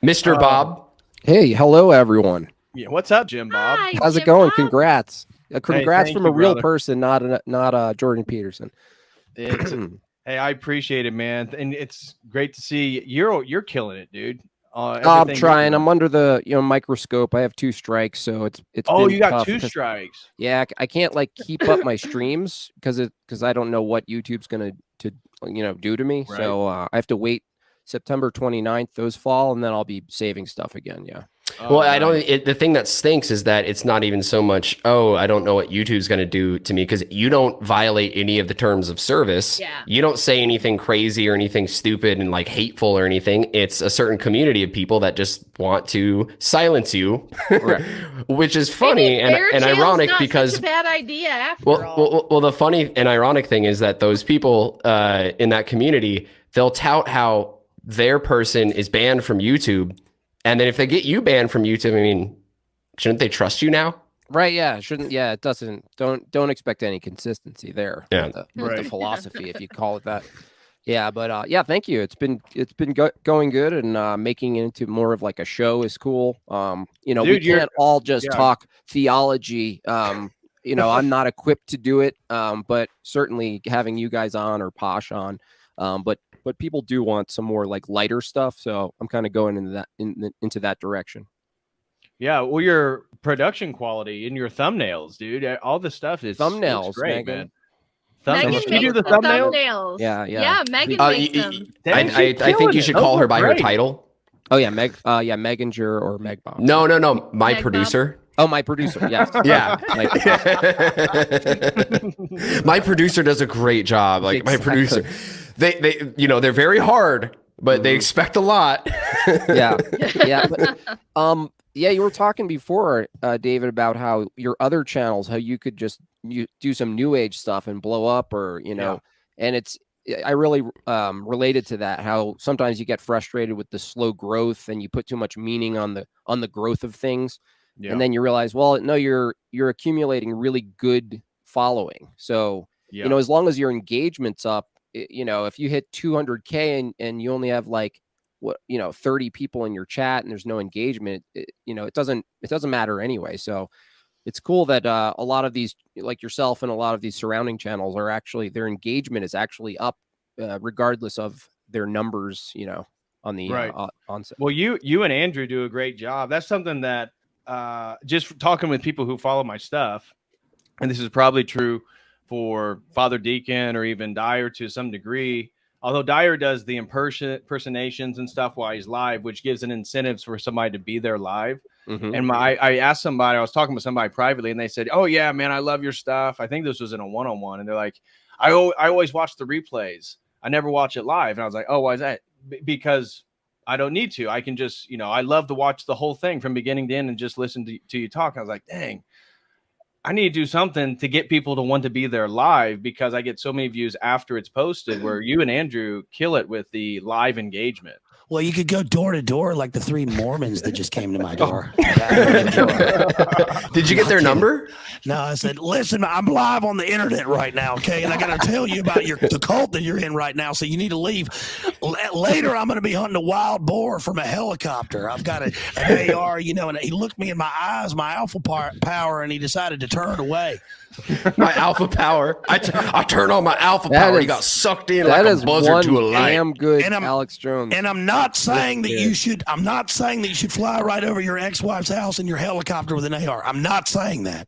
Mr. Bob. Hey, hello everyone. Yeah, what's up, Jimbob? Hi, How's it Jimbob. going? Congrats. Congrats thank from you, a real brother. person, not Jordan Peterson. Hey, I appreciate it, man, and it's great to see you're killing it, dude. I'm Everything you're trying. doing. I'm under the microscope. I have 2 strikes, so it's Oh, been you got tough 2 'cause- strikes. Yeah, I can't like keep up my streams because I don't know what YouTube's gonna do to me. Right. So I have to wait September 29th, those fall, and then I'll be saving stuff again. Yeah. Well, Oh, I don't. nice. The thing that stinks is that it's not even so much. Oh, I don't know what YouTube's going to do to me because you don't violate any of the terms of service. Yeah. You don't say anything crazy or anything stupid and like hateful or anything. It's a certain community of people that just want to silence you, Right. which is funny and ironic not because such a bad idea after all. well, the funny and ironic thing is that those people in that community, they'll tout how their person is banned from YouTube. And then if they get you banned from YouTube, I mean, shouldn't they trust you now? Right. Yeah. Shouldn't. Yeah. It doesn't. Don't expect any consistency there. Yeah. With the Right. philosophy, if you call it that. Yeah. But yeah. Thank you. It's been going good, and making it into more of like a show is cool. Dude, we can't all just yeah. talk theology. I'm not equipped to do it. But certainly having you guys on or Posh on. But people do want some more like lighter stuff, so I'm kind of going into that direction. Yeah, well, your production quality in your thumbnails, dude, all the stuff is Thumbnails, looks great, Megan. man. Megan Thumbnails. You makes do the the thumbnails? thumbnails. Yeah. Yeah, Megan makes them. Dang, she's I think killing you it. should Those call her look by her great. title. Oh yeah, Meganger or Megbomb. No, my Meg producer. Oh, my producer. Yes. Yeah. My- My producer does a great job. Like my producer, they're very hard, but they expect a lot. yeah. But, you were talking before, David, about how your other channels, how you could just do some new age stuff and blow up, or and I really related to that. How sometimes you get frustrated with the slow growth, and you put too much meaning on the growth of things. Yeah. And then you realize, well, no, you're accumulating really good following. So, Yeah. as long as your engagement's up, if you hit 200K and you only have like 30 people in your chat and there's no engagement, it doesn't matter anyway. So it's cool that a lot of these, like yourself and a lot of these surrounding channels, are actually, their engagement is actually up, regardless of their numbers, on the Right. onset. Well, you and Andrew do a great job. That's something that just talking with people who follow my stuff, and this is probably true for Father Deacon or even Dyer to some degree. Although Dyer does the impersonations and stuff while he's live, which gives an incentive for somebody to be there live. Mhm. And I asked somebody, I was talking with somebody privately, and they said, "Oh yeah, man, I love your stuff." I think this was in a one-on-one, and they're like, I always watch the replays. I never watch it live." And I was like, "Oh, why is that?" Because I don't need to. I can just, I love to watch the whole thing from beginning to end and just listen to you talk. I was like, dang, I need to do something to get people to want to be there live, because I get so many views after it's posted, where you and Andrew kill it with the live engagement. Well, you could go door to door like the 3 Mormons that just came to my door. Did you get their number? No, I said, listen, I'm live on the internet right now, okay? And I got to tell you about the cult that you're in right now, so you need to leave. Later, I'm going to be hunting a wild boar from a helicopter. I've got an AR, and he looked me in my eyes, my alpha power, and he decided to turn away. My alpha power. I turned on my alpha power. He got sucked in like a buzzard to a light. Damn good, And Alex Jones. And I'm not saying that you should. I'm not saying that you should fly right over your ex-wife's house in your helicopter with an AR. I'm not saying that.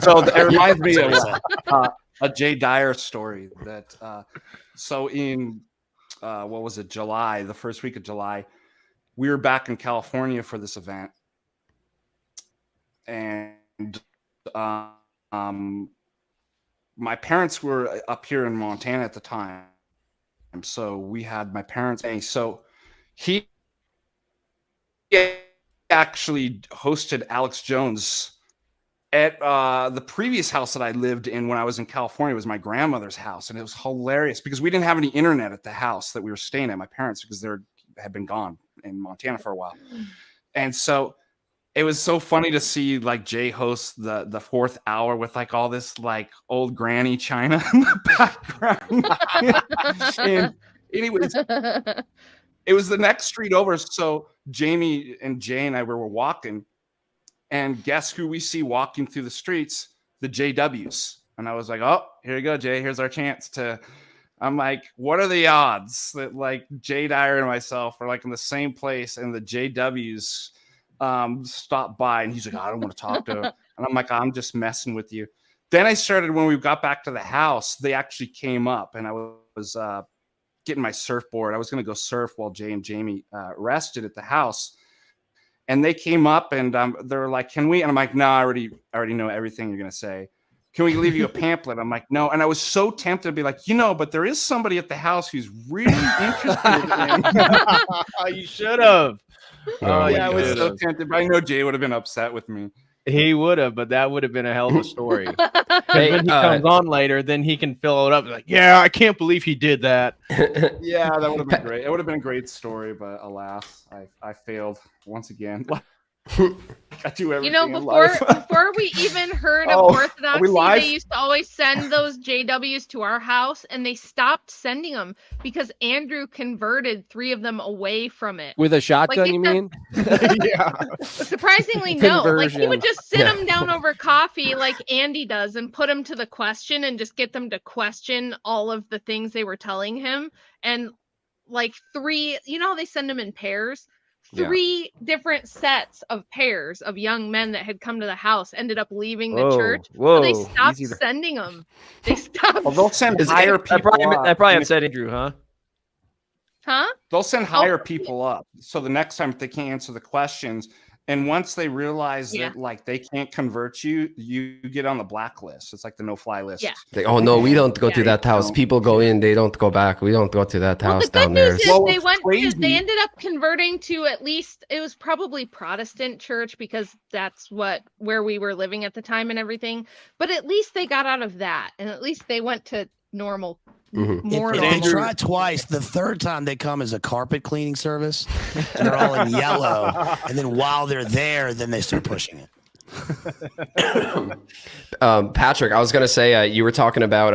So it reminds me of a Jay Dyer story that so in what was it, July, the first week of July, we were back in California for this event, and my parents were up here in Montana at the time, so we had my parents. So he actually hosted Alex Jones at the previous house that I lived in when I was in California. It was my grandmother's house, and it was hilarious because we didn't have any internet at the house that we were staying at, my parents, because they had been gone in Montana for a while. And so it was so funny to see like Jay host the 4th hour with like all this like old granny China in the background. And anyways, It was the next street over. So Jamie and Jay and I were walking, and guess who we see walking through the streets? The JWs. And I was like, oh, here you go, Jay. Here's our chance to. I'm like, what are the odds that like Jay Dyer and myself are like in the same place and the JWs stop by? And he's like, I don't want to talk to him. And I'm like, I'm just messing with you. Then I started, when we got back to the house, they actually came up, and I was getting my surfboard. I was going to go surf while Jay and Jamie rested at the house. And they came up, and they're like, can we? And I'm like, no, I already know everything you're going to say. Can we leave you a pamphlet? I'm like, no. And I was so tempted to be like, but there is somebody at the house who's really interested in. You should have. Oh, yeah, I was so tempted. But I know Jay would have been upset with me. He would have, but that would have been a hell of a story. When he comes on later, then he can fill it up like, yeah, I can't believe he did that. Yeah, that would have been great. It would have been a great story, but alas, I failed once again. I do everything before we even heard of Orthodoxy, they used to always send those JWs to our house, and they stopped sending them because Andrew converted 3 of them away from it. With a shotgun, you mean? Yeah. Surprisingly, no. Like, he would just sit them down over coffee like Andy does and put them to the question and just get them to question all of the things they were telling him. And like 3, they send them in pairs. 3 different sets of pairs of young men that had come to the house ended up leaving the church. So they stopped sending them. They stopped. Well, they'll send higher people. That probably upset Andrew, huh? Huh? They'll send higher people up. So the next time, if they can't answer the questions, and once they realize that like they can't convert you, you get on the blacklist. It's like the no-fly list. Yeah. Like, oh no, we don't go to that house. People go in, they don't go back. We don't go to that house down there. They ended up converting to, at least it was probably Protestant church, because that's where we were living at the time and everything. But at least they got out of that, and at least they went to normal. If they try twice, the third time they come as a carpet cleaning service, and they're all in yellow, and then while they're there, then they start pushing it. Patrick, I was gonna say, you were talking about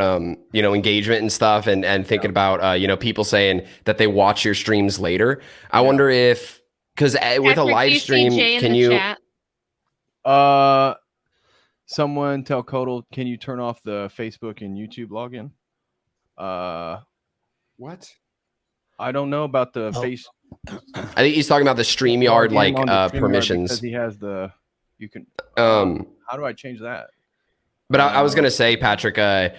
engagement and stuff, and thinking about people saying that they watch your streams later. I wonder if, because with a live stream, can you? Chat? Someone tell COTEL, can you turn off the Facebook and YouTube login? What? I don't know about the face. I think he's talking about the StreamYard permissions. Because he has you can. How do I change that? But I was gonna say, Patrick, I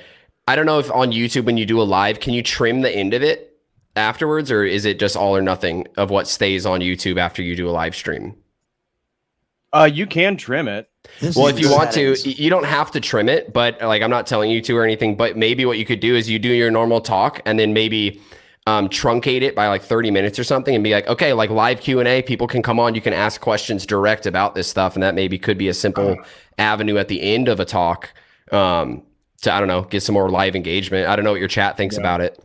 don't know if on YouTube when you do a live, can you trim the end of it afterwards, or is it just all or nothing of what stays on YouTube after you do a live stream? You can trim it. Well, if you want to, you don't have to trim it, but like, I'm not telling you to or anything, but maybe what you could do is you do your normal talk and then maybe truncate it by like 30 minutes or something, and be like, okay, like live Q&A, people can come on, you can ask questions direct about this stuff. And that maybe could be a simple avenue at the end of a talk to, I don't know, get some more live engagement. I don't know what your chat thinks about it.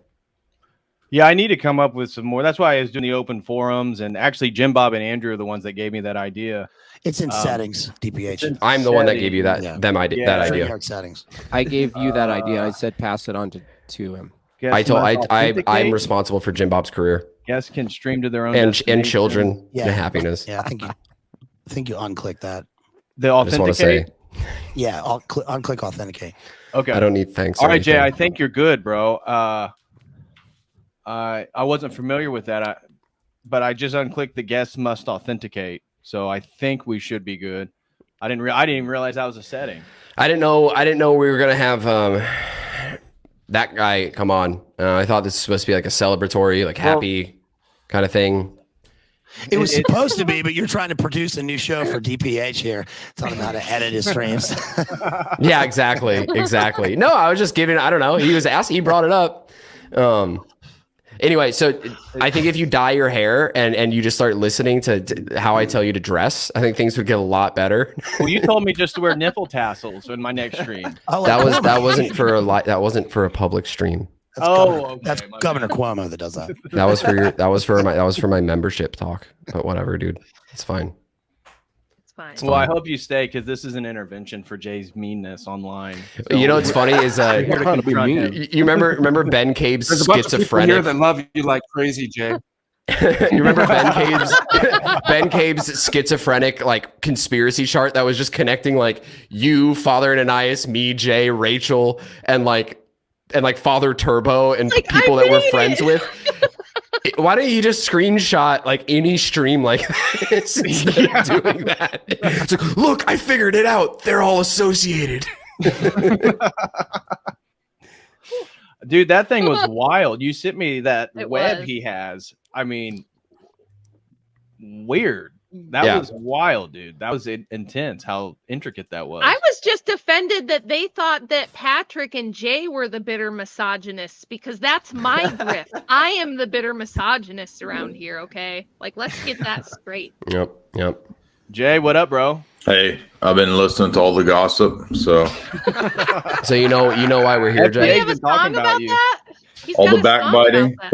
Yeah, I need to come up with some more. That's why I was doing the open forums, and actually Jimbob and Andrew are the ones that gave me that idea. It's in settings, DPH. I'm the one that gave you that idea. Settings. I gave you that idea. I said pass it on to him. I'm responsible for Jimbob's career. Guests can stream to their own and children and happiness. Yeah, I think you unclick that. The authenticate. Yeah, I'll unclick authenticate. Okay. I don't need thanks. All right, Jay. I think you're good, bro. I wasn't familiar with that, but I just unclicked the guests must authenticate. So I think we should be good. I didn't even realize that was a setting. I didn't know we were gonna have that guy come on. I thought this was supposed to be like a celebratory, like happy kind of thing. It was supposed to be, but you're trying to produce a new show for DPH here, telling him how to edit his streams. Yeah, exactly. No, I was just giving. I don't know. He was asking. He brought it up. Anyway, so I think if you dye your hair and you just start listening to how I tell you to dress, I think things would get a lot better. Well, you told me just to wear nipple tassels in my next stream. That wasn't for a public stream. That's Governor Cuomo that does that. That was for my membership talk. But whatever, dude, it's fine. Fine. Well, I hope you stay, because this is an intervention for Jay's meanness online. So, you know what's funny is you remember Ben Cabe's There's a bunch of people schizophrenic. here that love you like crazy, Jay. You remember Ben Cabe's schizophrenic like conspiracy chart that was just connecting like you, Father Ananias, me, Jay, Rachel, and Father Turbo and Like, people that we're friends with. Why don't you just screenshot like any stream like this instead of doing that? It's like, look, I figured it out. They're all associated. Dude, that thing was wild. You sent me that It web was. he has. I mean, weird. That was wild, dude. That was intense how intricate that was. I was just offended that they thought that Patrick and Jay were the bitter misogynists because that's my grift. I am the bitter misogynist around here, okay? Like, let's get that straight. Yep. Jay, what up, bro? Hey, I've been listening to all the gossip, so So you know why we're here, FDA Jay? Do you have a been talking song about about you. that? He's all got the a song about backbiting. that.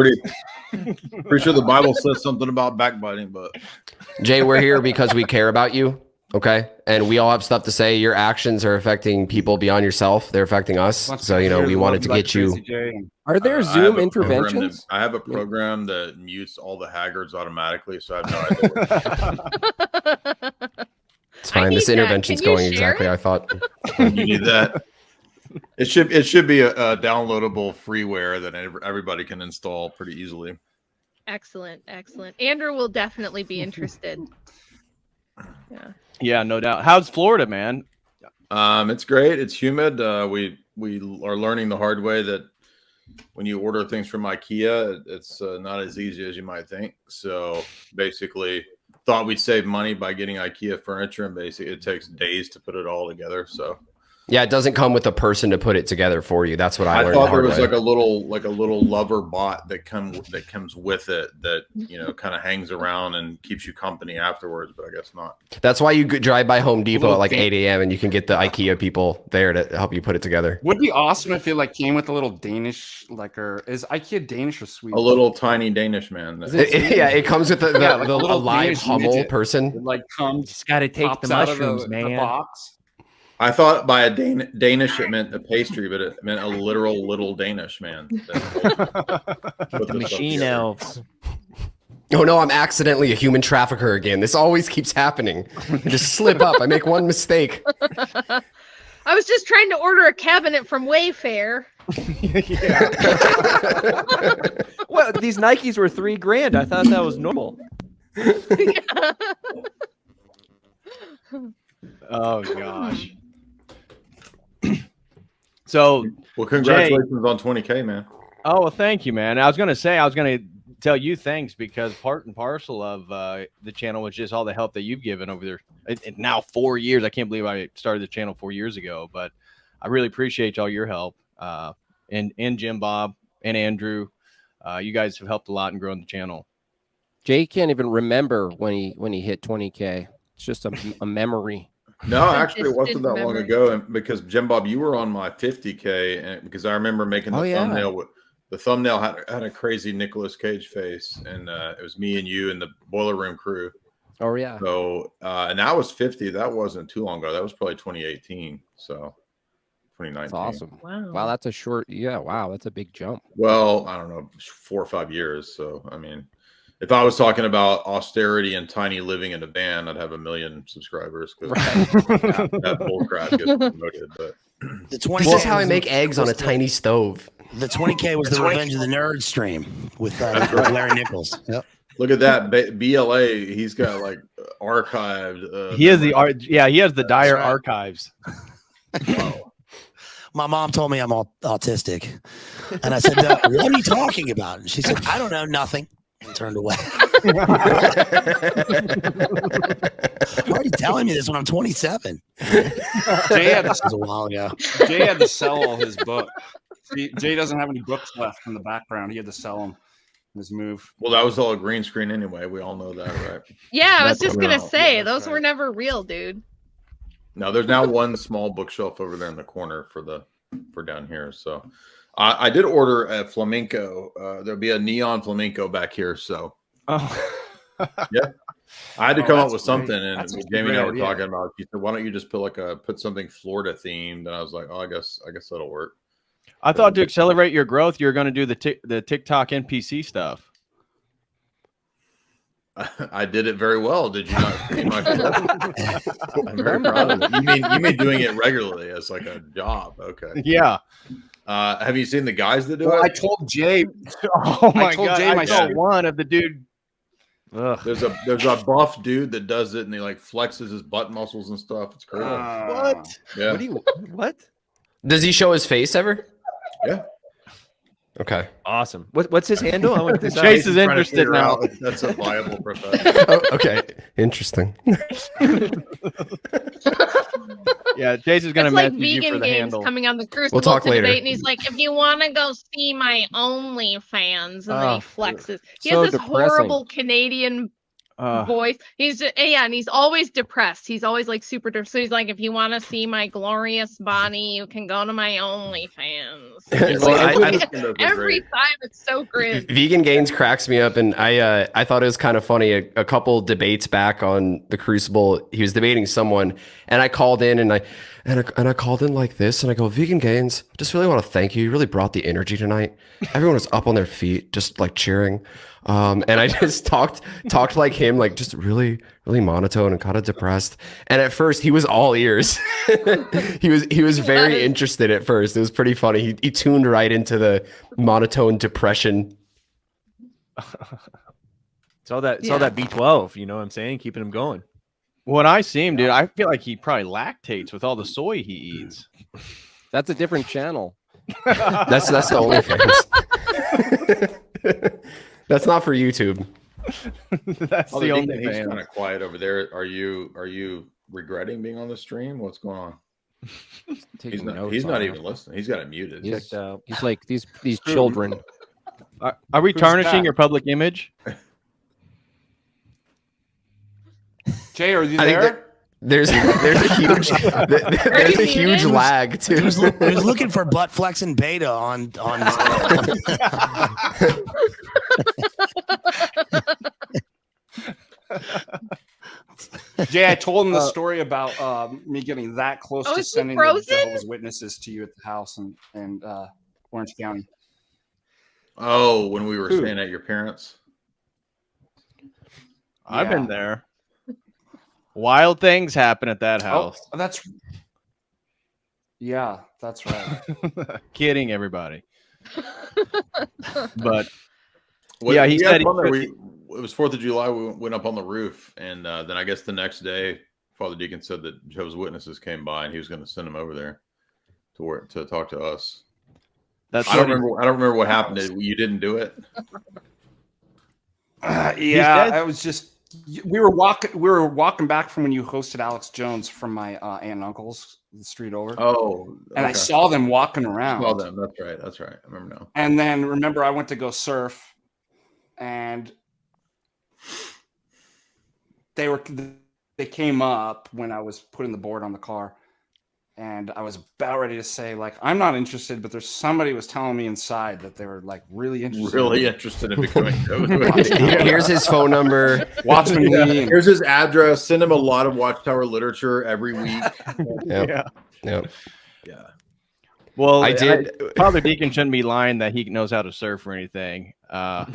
Pretty sure the Bible says something about backbiting, but Jay, we're here because we care about you, okay? And we all have stuff to say. Your actions are affecting people beyond yourself. They're affecting us. So, we wanted to get you. Are there I Zoom have a program interventions? I have a program that mutes all the haggards automatically, so I have no idea. It's fine. need This that. intervention's Can you going share exactly how I thought. You need that. It should be a downloadable freeware that everybody can install pretty easily. Excellent. Andrew will definitely be interested. Yeah. Yeah, no doubt. How's Florida, man? It's great. It's humid. We are learning the hard way that when you order things from IKEA, it's not as easy as you might think. So basically, thought we'd save money by getting IKEA furniture, and basically it takes days to put it all together. So Yeah, it doesn't come with a person to put it together for you. That's what I learned. thought there was way. like a little lover bot that comes with it that kind of hangs around and keeps you company afterwards, but I guess not. That's why you drive by Home Depot at like 8 a.m. and you can get the IKEA people there to help you put it together. Would be awesome if it like came with a little Danish, or is IKEA Danish or Swedish? A little tiny Danish man. It comes with a little live Danish Hummel midget. person. It like comes, Just got to take the pops out of mushrooms, the man. box. I thought by a Danish it meant a pastry, but it meant a literal little Danish man. The machine elves. Oh no, I'm accidentally a human trafficker again. This always keeps happening. I just slip up. I make one mistake. I was just trying to order a cabinet from Wayfair. Well, these Nikes were $3,000. I thought that was normal. Oh gosh. So, well, congratulations on 20K, man. Oh, well, thank you, man. I was gonna tell you thanks because part and parcel of the channel was just all the help that you've given over there. And now 4 years. I can't believe I started the channel 4 years ago, but I really appreciate all your help. And Jimbob and Andrew, you guys have helped a lot in growing the channel. Jay can't even remember when he hit 20K. It's just a memory. No, actually, it wasn't that long ago. And because Jimbob, you were on my 50K, and because I remember making the thumbnail. The thumbnail had a crazy Nicolas Cage face, and it was me and you and the Boiler Room crew. Oh yeah. So and that was 50. That wasn't too long ago. That was probably 2018. So 2019. That's awesome. Wow. Wow, that's a short. Yeah. Wow, that's a big jump. Well, I don't know, 4 or 5 years. So I mean, if I was talking about austerity and tiny living in a van, I'd have 1 million subscribers. Because that bull crap gets promoted. But The 20K This is how I make eggs on a tiny stove. The 20K was the Revenge of the Nerd stream with Larry Nichols. Yep. Look at that BLA. He's got like archived. He has he has the Dyer archives. My mom told me I'm autistic, and I said, "What are you talking about?" And she said, "I don't know, nothing," and turned away. Why are you telling me this when I'm 27? Jay had This was a while ago. Jay had to sell all his books. Jay doesn't have any books left in the background. He had to sell them. His move. Well, that was all a green screen anyway. We all know that, right? Yeah, I was That's just gonna real. say Yeah, those that's were right. never real, dude. No, there's now one small bookshelf over there in the corner for down here. So I did order a flamenco. There'll be a neon flamenco back here. So yeah, I had to come up with something. And Jamie and I were talking about. He said, "Why don't you just put something Florida themed?" And I was like, "Oh, I guess that'll work." I thought to accelerate your growth, you're going to do the TikTok NPC stuff. I did it very well. Did you not see my I'm very proud of it. You mean doing it regularly as like a job? Okay. Yeah. Have you seen the guys that do Well, I it? told Jay. Oh my told god! Jay I saw my- one of the dude. Ugh. There's a buff dude that does it, and he like flexes his butt muscles and stuff. It's cool. What? Yeah. What do you? What? Does he show his face ever? Yeah. Okay. Awesome. What's his handle? I want to Chase is Trying to interested figure now. out if that's a viable profession. Oh, okay. Interesting. Yeah, Chase is gonna It's like message you for vegan the games handle. coming on the Crucible talk to later. debate, and he's like, "If you want to go see my OnlyFans," and then he flexes. He so has this depressing. horrible Canadian voice. He's and he's always depressed. He's always like super depressed. So he's like, "If you want to see my glorious body, you can go to my OnlyFans." Well, Every time, it's so great. Vegan Gains cracks me up, and I thought it was kind of funny. A couple debates back on the Crucible, he was debating someone, and I called in, and I called in like this, and I go, "Vegan Gains, just really want to thank you. You really brought the energy tonight. Everyone was up on their feet, just like cheering." And I just talked like him, like just really monotone and kind of depressed. And at first, he was all ears. he was very interested at first. It was pretty funny. He tuned right into the monotone depression. It's all that B12. You know what I'm saying? Keeping him going. When I see him, dude, I feel like he probably lactates with all the soy he eats. That's a different channel. That's the only thing. That's not for YouTube. That's the only He's fan. kind of quiet over there. Are you regretting being on the stream? What's going on? He's not even listening. He's got it muted. He's like these children. Are we Who's tarnishing that? your public image? Jay, are you I think there? there's a huge lag too. He was looking for butt flexing beta on. Jay, I told him the story about me getting that close Oh, to is he sending the frozen? Jehovah's Witnesses to you at the house in Orange County. Oh, when we were Who? staying at your parents. I've Yeah. been there. Wild things happen at that house. Oh, that's right. Kidding everybody. But Well, yeah, he we said had fun there. It was 4th of July. We went up on the roof, and then I guess the next day, Father Deacon said that Jehovah's Witnesses came by, and he was going to send them over there to talk to us. that's I don't remember what happened. You didn't do it. Yeah, I was just we were walking back from when you hosted Alex Jones from my aunt and uncle's the street over. Oh, and I saw them walking around. Saw them. That's right. I remember now. And then remember, I went to go surf, and they came up when I was putting the board on the car, and I was about ready to say, like, I'm not interested, but there's somebody was telling me inside that they were like really interested. Really interested in becoming. Here's his phone number. Watching me. Here's his address. Send him a lot of Watchtower literature every week. Yep. Yeah. Yeah. Well, I did. Father Deacon shouldn't be lying that he knows how to surf or anything. I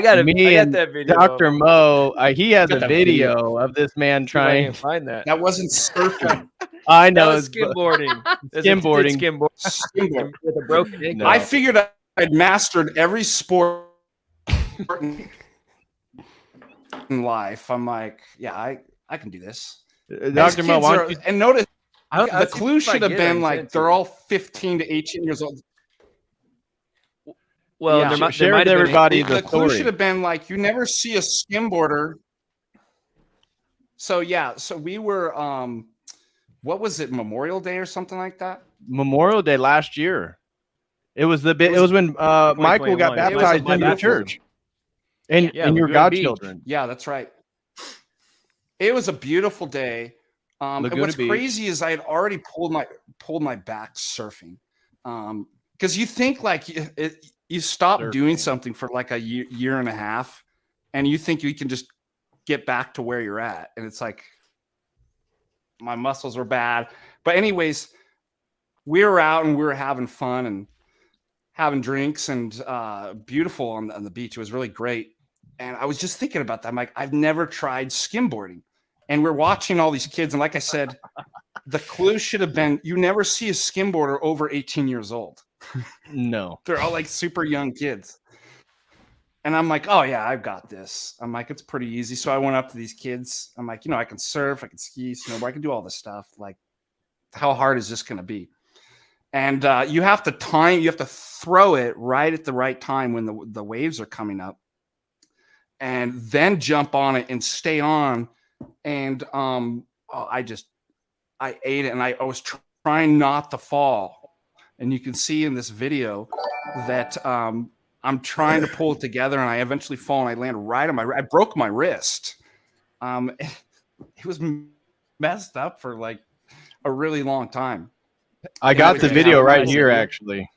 got that video. Dr. Mo, he has a video of this man trying. Find that. That wasn't surfing. I That know. was skimboarding. Skimboarding. Skimboard. With a broken ankle. No. I figured I'd mastered every sport in life. I'm like, yeah, I can do this. Dr. Mo, why don't you And notice the Let's see clue if I should have get it. been I'm like sent they're to all 15 to 18 years old. Well, Yeah. there might share have with been everybody The the clue story? should have been like you never see a skimboarder. So yeah, so we were what was it, Memorial Day or something like that? Memorial Day last year. It was when Michael got 2021. baptized My in your baptism. church. And Yeah, and your Laguna Beach. godchildren. Yeah, that's right. It was a beautiful day. And Laguna what's Beach. crazy is I had already pulled my back surfing, because you think like you stop doing Surfing. something for like a year and a half, and you think you can just get back to where you're at, and it's like my muscles were bad. But anyways, we were out and we were having fun and having drinks and beautiful on the beach. It was really great. And I was just thinking about that. I'm like, I've never tried skimboarding. And we're watching all these kids. And like I said, the clue should have been, you never see a skimboarder over 18 years old. No. They're all like super young kids. And I'm like, oh yeah, I've got this. I'm like, it's pretty easy. So I went up to these kids. I'm like, I can surf, I can ski, snowboard, I can do all this stuff. Like, how hard is this going to be? And you have to throw it right at the right time when the waves are coming up, and then jump on it and stay on. And I ate it, and I was trying not to fall. And you can see in this video that I'm trying to pull it together, and I eventually fall, and I land right on I broke my wrist. It was messed up for like a really long time. I got the video right here, actually.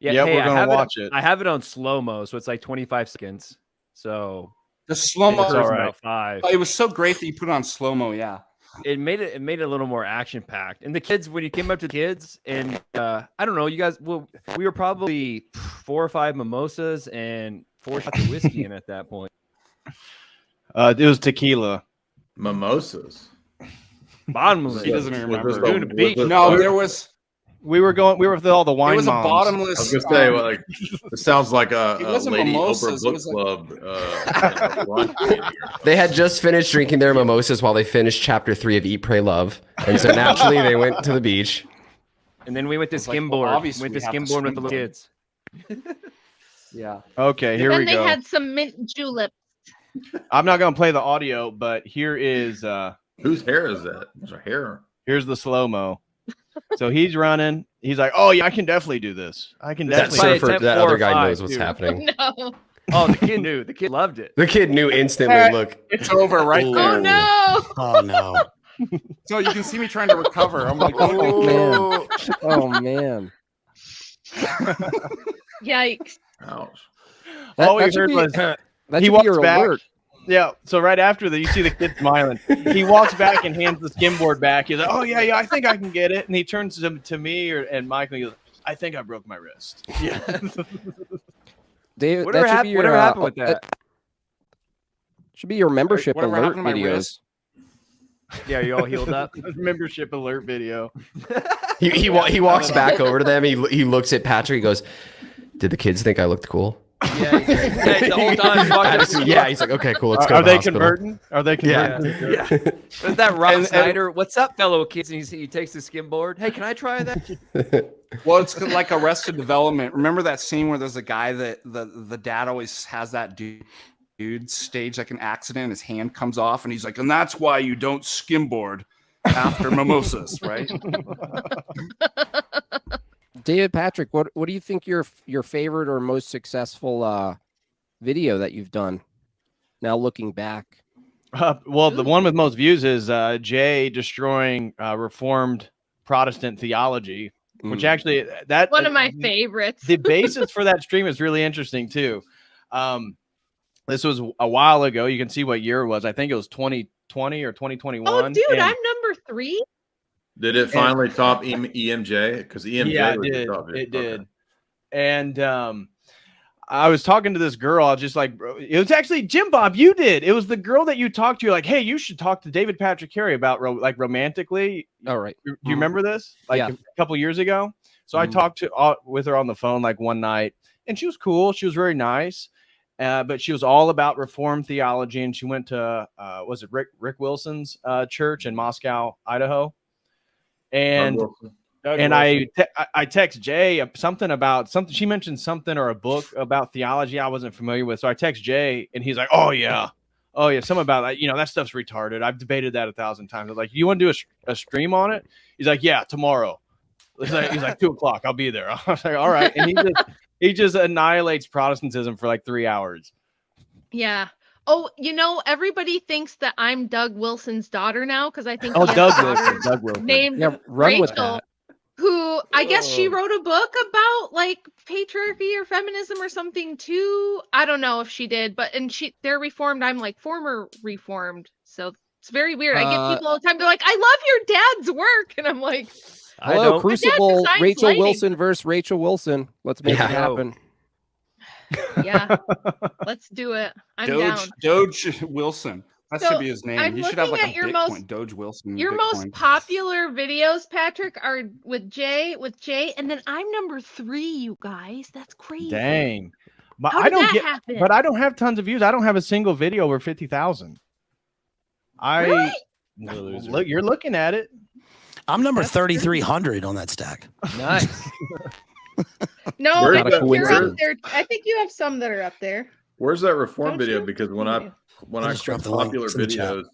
Yeah, yep, hey, we're gonna watch it. I have it on slow-mo, so it's like 25 seconds. So the slow-mo is about 5. It was so great that you put it on slow-mo, yeah. It made it a little more action-packed. And the kids, when you came up to the kids, and I don't know, you guys, we were probably 4 or 5 mimosas and 4 shots of whiskey in at that point. It was tequila. Mimosas. Bottomless. He doesn't remember. Doing a beach. No, there was. We were with all the wine. It was moms. a bottomless. I was gonna say, like, it sounds like a Lady mimosas, Oprah book club. They had just finished drinking their mimosas while they finished chapter 3 of Eat, Pray, Love, and so naturally they went to the beach. And then we went to skimboard. Went to skimboard with the little kids. Yeah. Okay, here then we go. They had some mint juleps. I'm not gonna play the audio, but here is whose hair is that? What's her hair? Here's the slow-mo. So he's running. He's like, "Oh yeah, I can definitely do this. I can That definitely." surfer, that other guy knows what's happening. No. Oh, the kid knew. The kid loved it. The kid knew instantly. Look, it's over right there. Oh no! Oh no! So you can see me trying to recover. I'm like, Oh man! Oh man! Yikes! Ouch. All we heard was that he should be walks your back. alert. Yeah. So right after that, you see the kid smiling. He walks back and hands the skimboard back. He's like, "Oh yeah, I think I can get it." And he turns to me and Michael. And he goes, "I think I broke my wrist." Yeah. Dave, Whatever happened with that? Should be your membership Whatever alert happened to my videos. wrist? Yeah, you all healed up. Membership alert video. he walks back over to them. He looks at Patrick. He goes, "Did the kids think I looked cool?" Yeah, the whole time. Yeah, he's like, "Okay, cool. Let's go." Are to the they hospital." converting? Are they converting? Yeah. Is that Rob Snyder? What's up, fellow kids? And he takes the skimboard. Hey, can I try that? Well, it's like Arrested Development. Remember that scene where there's a guy that the dad always has that dude stage like an accident, and his hand comes off, and he's like, "And that's why you don't skimboard after mimosas, right?" David Patrick, what do you think your favorite or most successful video that you've done? Now looking back, Well, the one with most views is Jay destroying Reformed Protestant theology, which actually that One of my favorites. The basis for that stream is really interesting too. This was a while ago. You can see what year it was. I think it was 2020 or 2021. Oh, dude, and I'm number 3. Did it finally top EMJ? Because EMJ yeah, was it the did. top. It did. And I was talking to this girl. I was just like, it was actually Jimbob. You did. It was the girl that you talked to. You're like, hey, you should talk to David Patrick Carey about like romantically. all right. Do you remember this? Like Yeah. a couple years ago. So I talked with her on the phone like one night, and she was cool. She was very nice, but she was all about Reformed theology. And she went to was it Rick Wilson's church in Moscow, Idaho. And I text Jay something about something. She mentioned something or a book about theology I wasn't familiar with. So I text Jay, and he's like, "Oh yeah, something about that. That stuff's retarded. I've debated that 1,000 times." I was like, "You want to do a stream on it?" He's like, "Yeah, tomorrow." He's like 2:00. I'll be there. I was like, "All right." And he just annihilates Protestantism for like 3 hours. Yeah. Oh, everybody thinks that I'm Doug Wilson's daughter now because I think he has Doug a daughter Doug Wilson. named Yeah, run with Rachel, that. who I guess she wrote a book about like patriarchy or feminism or something too. I don't know if she did, but they're Reformed. I'm like former Reformed, so it's very weird. I get people all the time. They're like, "I love your dad's work," and I'm like, Hello, My dad Crucible, designs Rachel lighting. Wilson versus Rachel Wilson. Let's make Yeah. it happen. Yeah, let's do it. I'm down. Doge Wilson. That should be his name. I'm He should have like a looking at Bitcoin. Doge Wilson. Your Bitcoin. most popular videos, Patrick, are with Jay, and then I'm number 3. You guys, that's crazy. Dang. But How did that happen? But I don't have tons of views. I don't have a single video over 50,000. Really? Look, you're looking at it. I'm number 3,300 on that stack. Nice. No, I think you're up there. I think you have some that are up there. Where's that reform Don't video? you? Because when I just click dropped the link. popular It's in the chat. videos,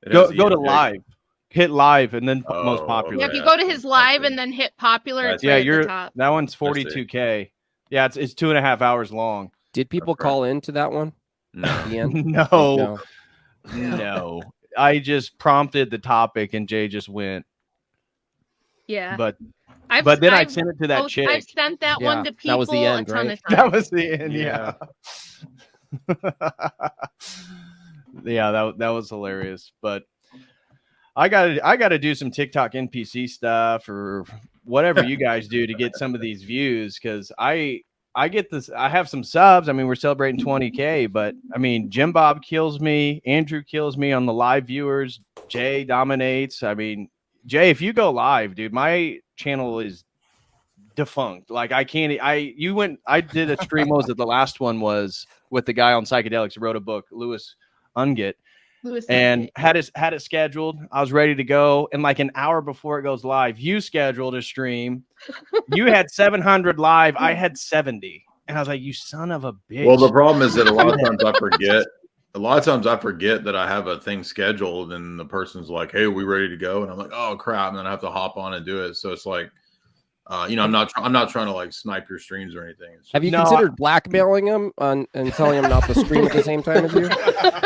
it Go has the to intake. live. Hit live and then most Oh, popular. Yeah, if you go to his live and then hit popular, it's Yeah, right at the top. that one's 42K. Yeah, it's 2.5 hours long. Did people call into that one? No. At the end? No. I just prompted the topic and Jay just went. Yeah. But then I sent it to that chick. I've sent that one to people that was the end, a ton right? of times. That was the end. Yeah. Yeah, that was hilarious. But I gotta do some TikTok NPC stuff or whatever you guys do to get some of these views, because I get this. I have some subs. I mean, we're celebrating 20K, but I mean, Jimbob kills me. Andrew kills me on the live viewers. Jay dominates. I mean, Jay, if you go live, dude, my channel is defunct. Like I can't. I did a stream. What was it? The last one was with the guy on psychedelics who wrote a book, Louis Ungett. And had it scheduled. I was ready to go, and like an hour before it goes live, you scheduled a stream. You had 700 live. I had 70, and I was like, "You son of a bitch!" Well, the problem is that a lot of times I forget. A lot of times I forget that I have a thing scheduled, and the person's like, "Hey, are we ready to go?" And I'm like, "Oh crap!" And then I have to hop on and do it. So it's like, I'm not trying to like snipe your streams or anything. Have you considered blackmailing him and telling him not to stream at the same time as you?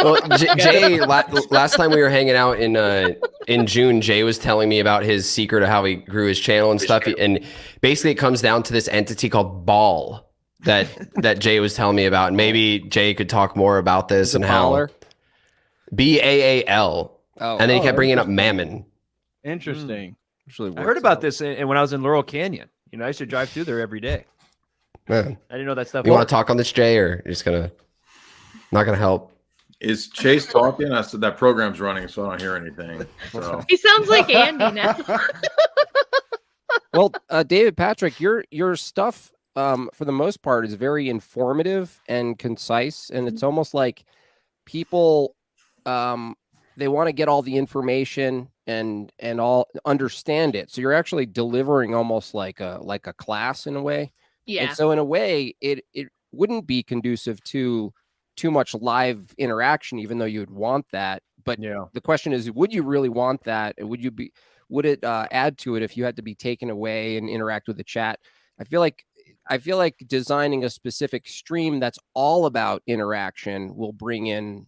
Well, Jay, last time we were hanging out in June, Jay was telling me about his secret of how he grew his channel and stuff. And basically, it comes down to this entity called Ball that Jay was telling me about. And maybe Jay could talk more about this and how BAAL. And then he kept bringing up Mammon. Interesting. I heard about this when I was in Laurel Canyon. I used to drive through there every day. Man. I didn't know that stuff. You want to talk on this, Jay, or you're just not gonna help? Is Chase talking? I said that program's running, so I don't hear anything. So. He sounds like Andy now. Well, David Patrick, your stuff for the most part is very informative and concise, and it's almost like people they want to get all the information and all understand it. So you're actually delivering almost like a class in a way. Yeah. And so in a way, it wouldn't be conducive to too much live interaction, even though you would want that. But the question is, would you really want that? Would it add to it if you had to be taken away and interact with the chat? I feel like designing a specific stream that's all about interaction will bring in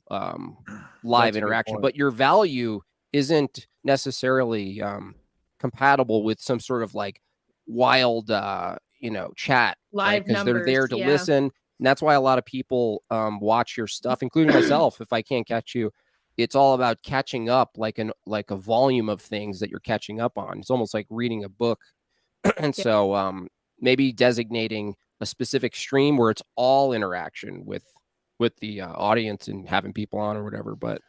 live interaction, but your value isn't necessarily compatible with some sort of like wild chat live because numbers, they're there to listen. And that's why a lot of people watch your stuff, including myself. If I can't catch you, it's all about catching up, like a volume of things that you're catching up on. It's almost like reading a book. And so maybe designating a specific stream where it's all interaction with the audience and having people on or whatever. But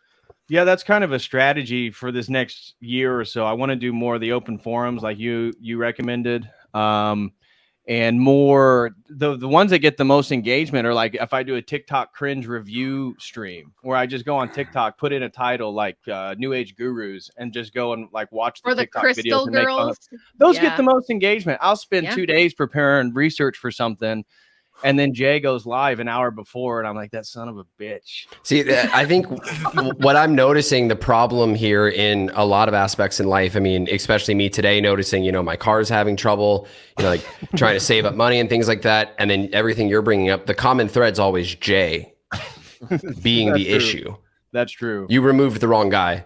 yeah, that's kind of a strategy for this next year or so. I want to do more of the open forums like you recommended. And more the ones that get the most engagement are like if I do a TikTok cringe review stream where I just go on TikTok, put in a title like New Age Gurus and just go and like watch the TikTok videos and make fun of. Those get the most engagement. I'll spend 2 days preparing research for something. And then Jay goes live an hour before, and I'm like, that son of a bitch. See, I think what I'm noticing, the problem here in a lot of aspects in life, I mean, especially me today, noticing, my car's having trouble, like trying to save up money and things like that. And then everything you're bringing up, the common thread's always Jay being the issue. That's true. You removed the wrong guy,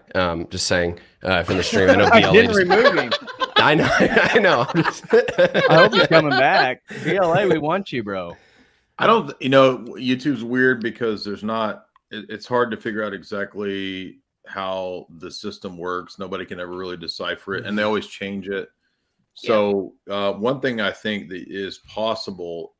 just saying, from the stream. I know BLA I didn't remove him. I know. I hope he's coming back. BLA, we want you, bro. I don't, YouTube's weird because it's hard to figure out exactly how the system works. Nobody can ever really decipher it, and they always change it. So one thing I think that is possible,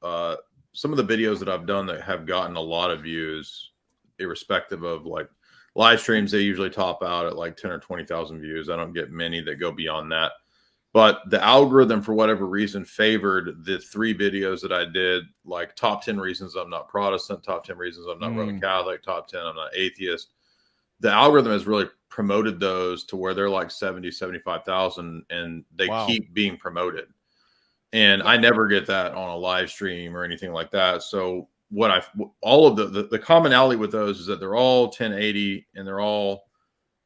some of the videos that I've done that have gotten a lot of views, irrespective of like live streams, they usually top out at like 10 or 20,000 views. I don't get many that go beyond that. But the algorithm, for whatever reason, favored the 3 videos that I did, like top 10 reasons I'm not Protestant, top 10 reasons I'm not Roman Catholic, top 10 I'm not atheist. The algorithm has really promoted those to where they're like 70, 75,000, and they keep being promoted. And I never get that on a live stream or anything like that. So all of the commonality with those is that they're all 1080 and they're all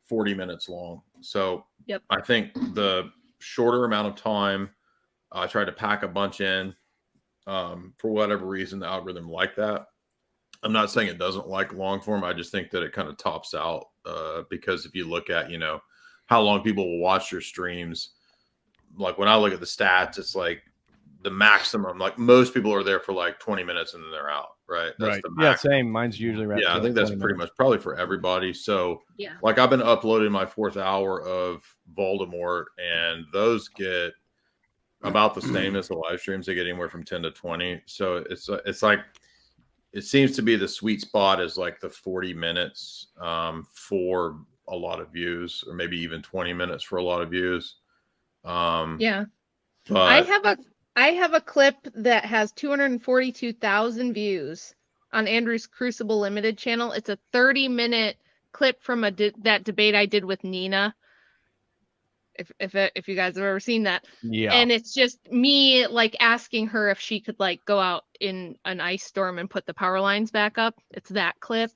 40 minutes long. So I think the shorter amount of time, I tried to pack a bunch in. For whatever reason, the algorithm liked that. I'm not saying it doesn't like long form. I just think that it kind of tops out because if you look at, how long people will watch your streams, like when I look at the stats, it's like the maximum, like most people are there for like 20 minutes and then they're out, right? That's the max. Same. Mine's usually right. Yeah, I think that's pretty much probably for everybody. So like I've been uploading my 4th hour of Voldemort, and those get about the same as the live streams. They get anywhere from 10 to 20. So it's like, it seems to be the sweet spot is like the 40 minutes for a lot of views, or maybe even 20 minutes for a lot of views. But I have a clip that has 242,000 views on Andrew's Crucible Limited channel. It's a 30-minute clip from that debate I did with Nina. If you guys have ever seen that. Yeah. And it's just me like asking her if she could like go out in an ice storm and put the power lines back up. It's that clip.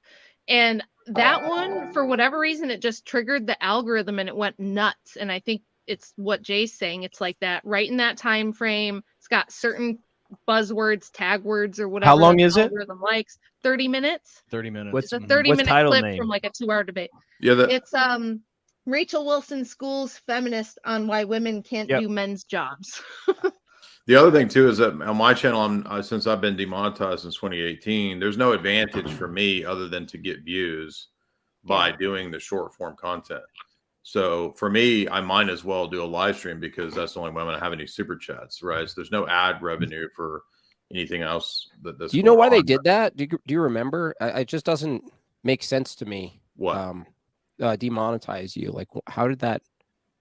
And that one, for whatever reason, it just triggered the algorithm and it went nuts. And I think it's what Jay's saying. It's like that right in that time frame. It's got certain buzzwords, tag words, or whatever. How long is it? Algorithm likes 30 minutes. 30 minutes. It's a 30-minute clip from like a 2-hour debate. Yeah, it's Rachel Wilson School's Feminist on Why Women Can't Do Men's Jobs. The other thing too is that on my channel, since I've been demonetized since 2018, there's no advantage for me other than to get views by doing the short form content. So for me, I might as well do a live stream because that's the only way I'm going to have any super chats, right? So there's no ad revenue for anything else. Do you know why they did that? Do you remember? It just doesn't make sense to me. What? Demonetize you? Like, how did that?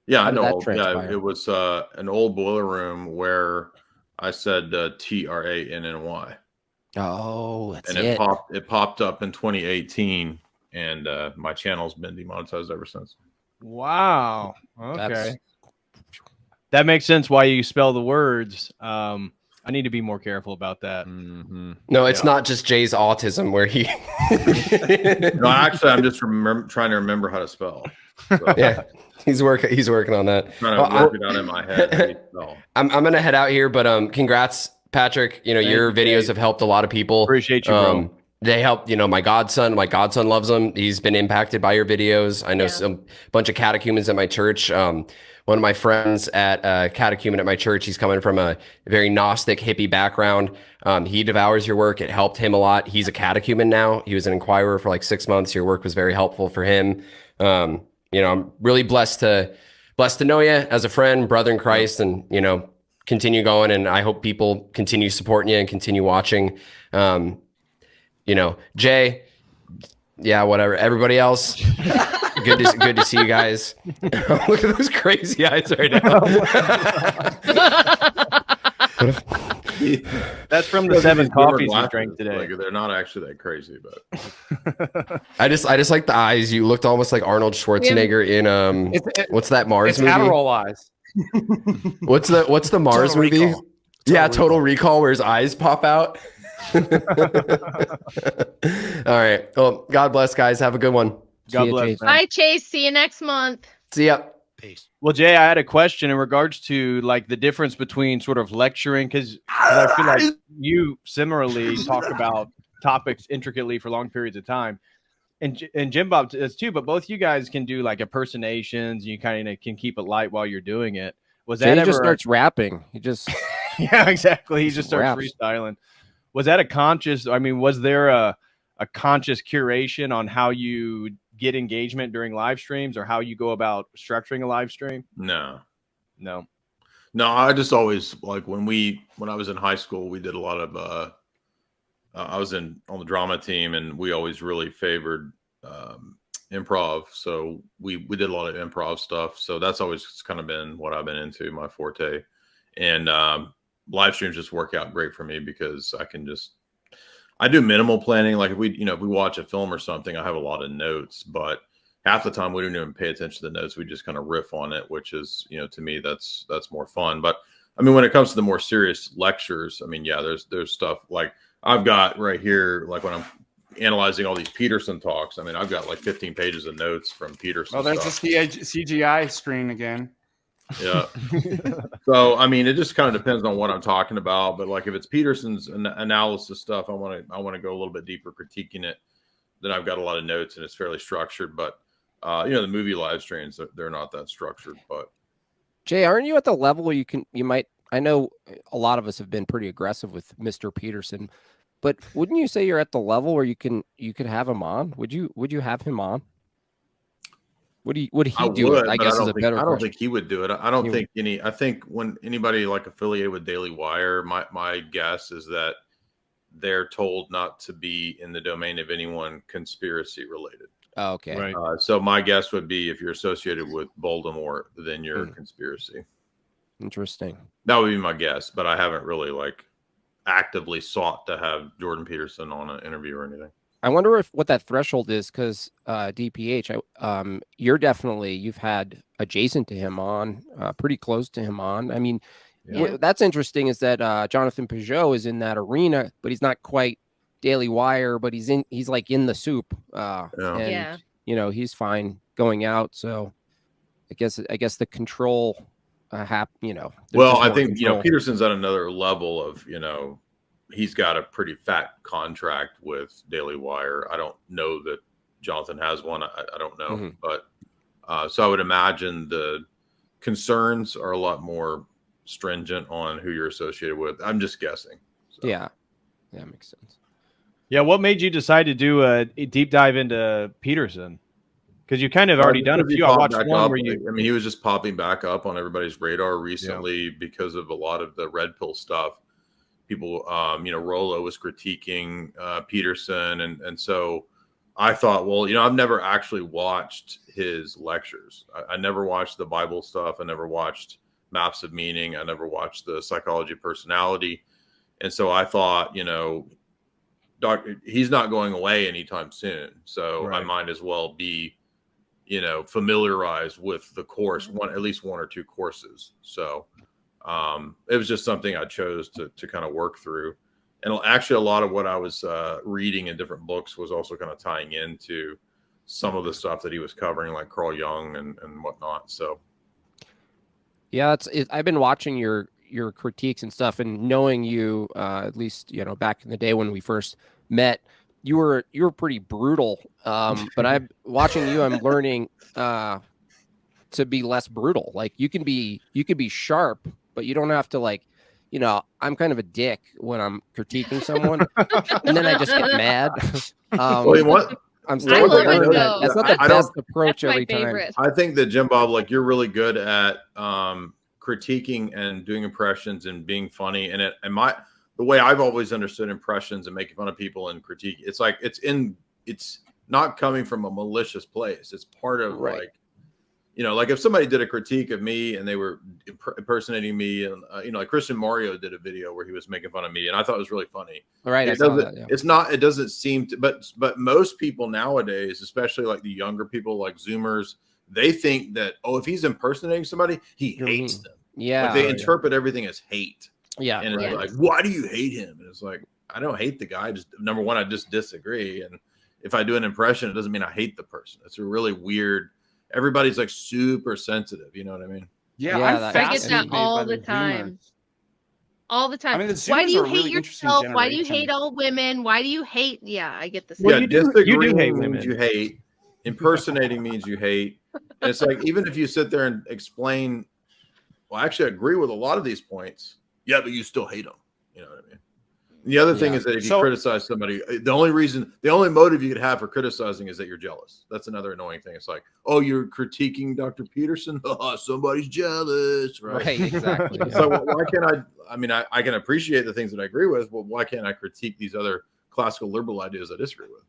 Yeah, I know. Yeah, it was an old boiler room where I said TRANNY. Oh, that's and it popped up in 2018, and my channel's been demonetized ever since. Wow. Okay. That makes sense why you spell the words. I need to be more careful about that. Mm-hmm. No, it's not just Jay's autism where he. No, actually, I'm just trying to remember how to spell. So. Yeah, he's working on that. Trying to work it out in my head. I'm gonna head out here, but congrats, Patrick. Your videos have helped a lot of people. Appreciate you, bro. They helped, my godson loves them. He's been impacted by your videos. I know some bunch of catechumens at my church. One of my friends at catechumen at my church, he's coming from a very Gnostic hippie background. He devours your work. It helped him a lot. He's a catechumen now. He was an inquirer for like 6 months. Your work was very helpful for him. I'm really blessed to know you as a friend, brother in Christ, and, continue going. And I hope people continue supporting you and continue watching. Jay, whatever. Everybody else, good to see you guys. Look at those crazy eyes right now. That's from the 7 coffees you drank today. Like, they're not actually that crazy, but I just like the eyes. You looked almost like Arnold Schwarzenegger in what's that Mars movie? Adderall eyes. What's the Mars Total movie? Recall. Total Recall, where his eyes pop out. All right. Well, God bless, guys. Have a good one. God bless. Bye, Chase. See you next month. See ya. Peace. Well, Jay, I had a question in regards to like the difference between sort of lecturing, because I feel like you similarly talk about topics intricately for long periods of time, and Jimbob does too. But both you guys can do like impersonations. You kind of can keep it light while you're doing it. Was that he just starts rapping? He just yeah, exactly. He just starts freestyling. Was that a conscious? I mean, was there a conscious curation on how you get engagement during live streams, or how you go about structuring a live stream? No. No, I just always like when I was in high school, we did a lot of I was on the drama team, and we always really favored improv. So we did a lot of improv stuff. So that's always kind of been what I've been into, my forte. And live streams just work out great for me because I do minimal planning. Like if we watch a film or something, I have a lot of notes, but half the time we don't even pay attention to the notes. We just kind of riff on it, which is, to me, that's more fun. But I mean, when it comes to the more serious lectures, I mean, yeah, there's stuff like I've got right here, like when I'm analyzing all these Peterson talks. I mean, I've got like 15 pages of notes from Peterson. Oh, there's the CGI screen again. Yeah. So, I mean, it just kind of depends on what I'm talking about. But like if it's Peterson's analysis stuff, I want to go a little bit deeper critiquing it. Then I've got a lot of notes and it's fairly structured. But the movie live streams, they're not that structured. But Jay, aren't you at the level where I know a lot of us have been pretty aggressive with Mr. Peterson, but wouldn't you say you're at the level where you could have him on? Would you have him on? Would he do it? I guess is a better question. I don't think he would do it. I think when anybody like affiliated with Daily Wire, my guess is that they're told not to be in the domain of anyone conspiracy related. Oh, okay. Right. So my guess would be if you're associated with Voldemort, then you're conspiracy. Interesting. That would be my guess, but I haven't really actively sought to have Jordan Peterson on an interview or anything. I wonder what that threshold is because DPH, you've had adjacent to him on, pretty close to him on. I mean, that's interesting is that Jonathan Peugeot is in that arena, but he's not quite Daily Wire, but he's like in the soup. And he's fine going out. So I guess the control well, I think Peterson's at another level of he's got a pretty fat contract with Daily Wire. I don't know that Jonathan has one. I don't know, but so I would imagine the concerns are a lot more stringent on who you're associated with. I'm just guessing. So. Yeah, that makes sense. Yeah, what made you decide to do a deep dive into Peterson? Because you kind of already done a few. I watched one where he was just popping back up on everybody's radar recently because of a lot of the red pill stuff. People, Rollo was critiquing Peterson, and so I thought, well, I've never actually watched his lectures. I never watched the Bible stuff. I never watched Maps of Meaning. I never watched the Psychology of Personality, and so I thought, he's not going away anytime soon, so I might as well be, familiarized with the course, at least one or two courses. So. It was just something I chose to kind of work through. And actually a lot of what I was reading in different books was also kind of tying into some of the stuff that he was covering, like Carl Jung and whatnot. So. Yeah, I've been watching your critiques and stuff and knowing you, at least, back in the day when we first met, you were pretty brutal. But I'm watching you, I'm learning to be less brutal. Like you can be sharp, but you don't have to I'm kind of a dick when I'm critiquing someone and then I just get mad. I'm still learning that. That's not the best approach every time. I think that Jimbob, you're really good at critiquing and doing impressions and being funny. And the way I've always understood impressions and making fun of people and critique, it's it's not coming from a malicious place. It's part of if somebody did a critique of me and they were impersonating me, and like Christian Mario did a video where he was making fun of me, and I thought it was really funny. Right, It doesn't seem to, but most people nowadays, especially like the younger people, like Zoomers, they think that if he's impersonating somebody, he hates them. Yeah, they interpret everything as hate. Yeah, and it's like, why do you hate him? And it's like, I don't hate the guy. Just number one, I just disagree, and if I do an impression, it doesn't mean I hate the person. It's a really weird. Everybody's super sensitive. You know what I mean? Yeah, I get that all the time. All the time. I mean, why do you hate yourself? Why do you hate all women? Why do you hate? Yeah, I get this. Well, you do hate women. You hate. Impersonating means you hate. And it's like, even if you sit there and explain, well, actually, I agree with a lot of these points. Yeah, but you still hate them. You know what I mean? The other thing is that if you criticize somebody, the only motive you could have for criticizing is that you're jealous. That's another annoying thing. It's like, oh, you're critiquing Dr. Peterson? Oh, somebody's jealous, right? Right, exactly. So why can't I mean, I can appreciate the things that I agree with, but why can't I critique these other classical liberal ideas I disagree with.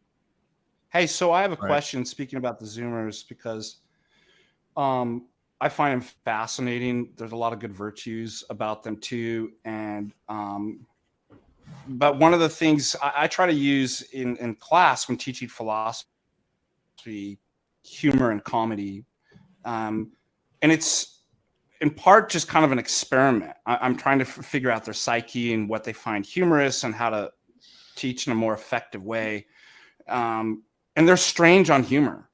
Hey, so I have a question speaking about the Zoomers, because I find them fascinating. There's a lot of good virtues about them too. And but one of the things I try to use in class when teaching philosophy, humor and comedy, and it's in part just kind of an experiment. I'm trying to figure out their psyche and what they find humorous and how to teach in a more effective way. And they're strange on humor.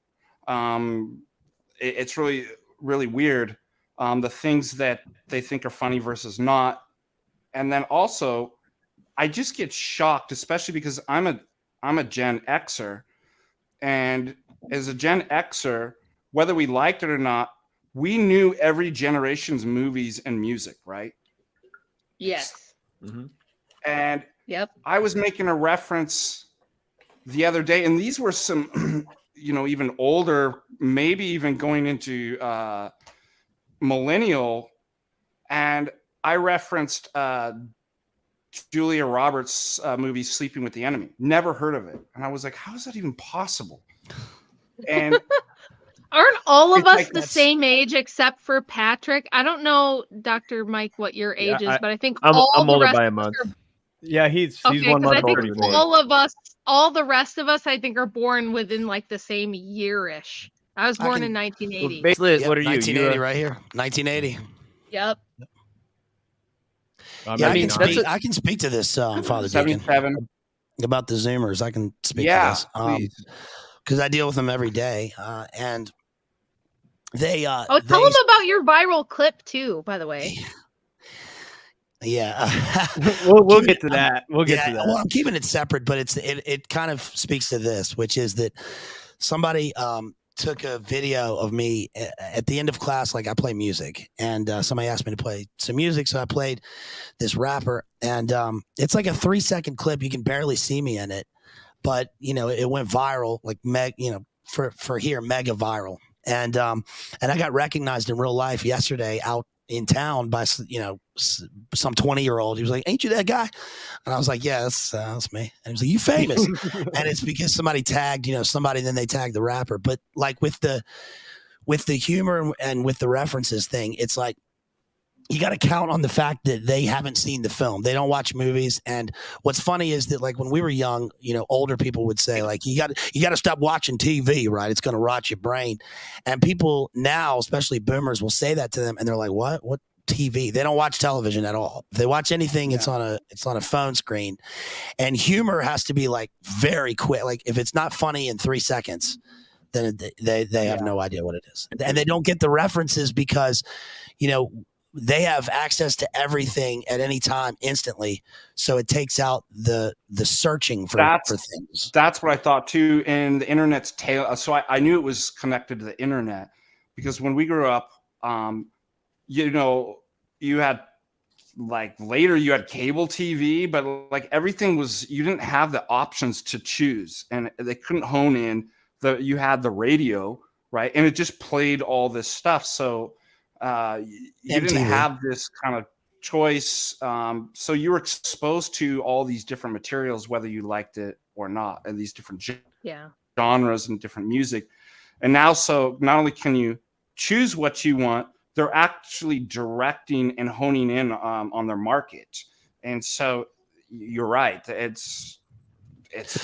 It's really, really weird. The things that they think are funny versus not. And then also, I just get shocked, especially because I'm a Gen Xer. And as a Gen Xer, whether we liked it or not, we knew every generation's movies and music, right? Yes. Mm-hmm. And yep. I was making a reference the other day, and these were some, even older, maybe even going into millennial, and I referenced Julia Roberts' movie Sleeping with the Enemy. Never heard of it. And I was like, how is that even possible? And aren't all of us the same age except for Patrick? I don't know, Dr. Mike, what your age is, but I think I'm all the older rest by a of us month. are... Yeah, he's okay, 1 month I think older than me. all the rest of us, I think, are born within like the same year-ish. I was born in 1980. Well, basically, what are you? 1980 right here. 1980. Yep. Yeah, I can speak to this, Father Deacon, about the Zoomers. I can speak to this because I deal with them every day, and they. Tell them about your viral clip too. By the way. Yeah, we'll get to that. We'll get to that. Well, I'm keeping it separate, but it kind of speaks to this, which is that somebody took a video of me at the end of class. Like, I play music, and somebody asked me to play some music, so I played this rapper, and it's like a 3-second clip. You can barely see me in it, but it went viral, like for here, mega viral, and I got recognized in real life yesterday out in town by some 20-year-old. He was like, "Ain't you that guy?" And I was like, "Yeah, that's me." And he was like, "You famous?" And it's because somebody tagged somebody, and then they tagged the rapper. But like with the humor and with the references thing, it's like you got to count on the fact that they haven't seen the film. They don't watch movies. And what's funny is that, like, when we were young, older people would say, like, you got to stop watching TV, right? It's going to rot your brain. And people now, especially boomers, will say that to them, and they're like, what TV? They don't watch television at all. If they watch anything, it's on a phone screen. And humor has to be like very quick. Like, if it's not funny in 3 seconds, then they have no idea what it is. And they don't get the references because, they have access to everything at any time instantly. So it takes out the searching for things. That's what I thought too. And the internet's tail. So I knew it was connected to the internet, because when we grew up, you had, like, later you had cable TV, but like everything was, you didn't have the options to choose, and they couldn't hone in. You had the radio, right? And it just played all this stuff. So you didn't have this kind of choice. So you were exposed to all these different materials, whether you liked it or not, and these different genres and different music. And now, so not only can you choose what you want, they're actually directing and honing in on their market. And so you're right. It's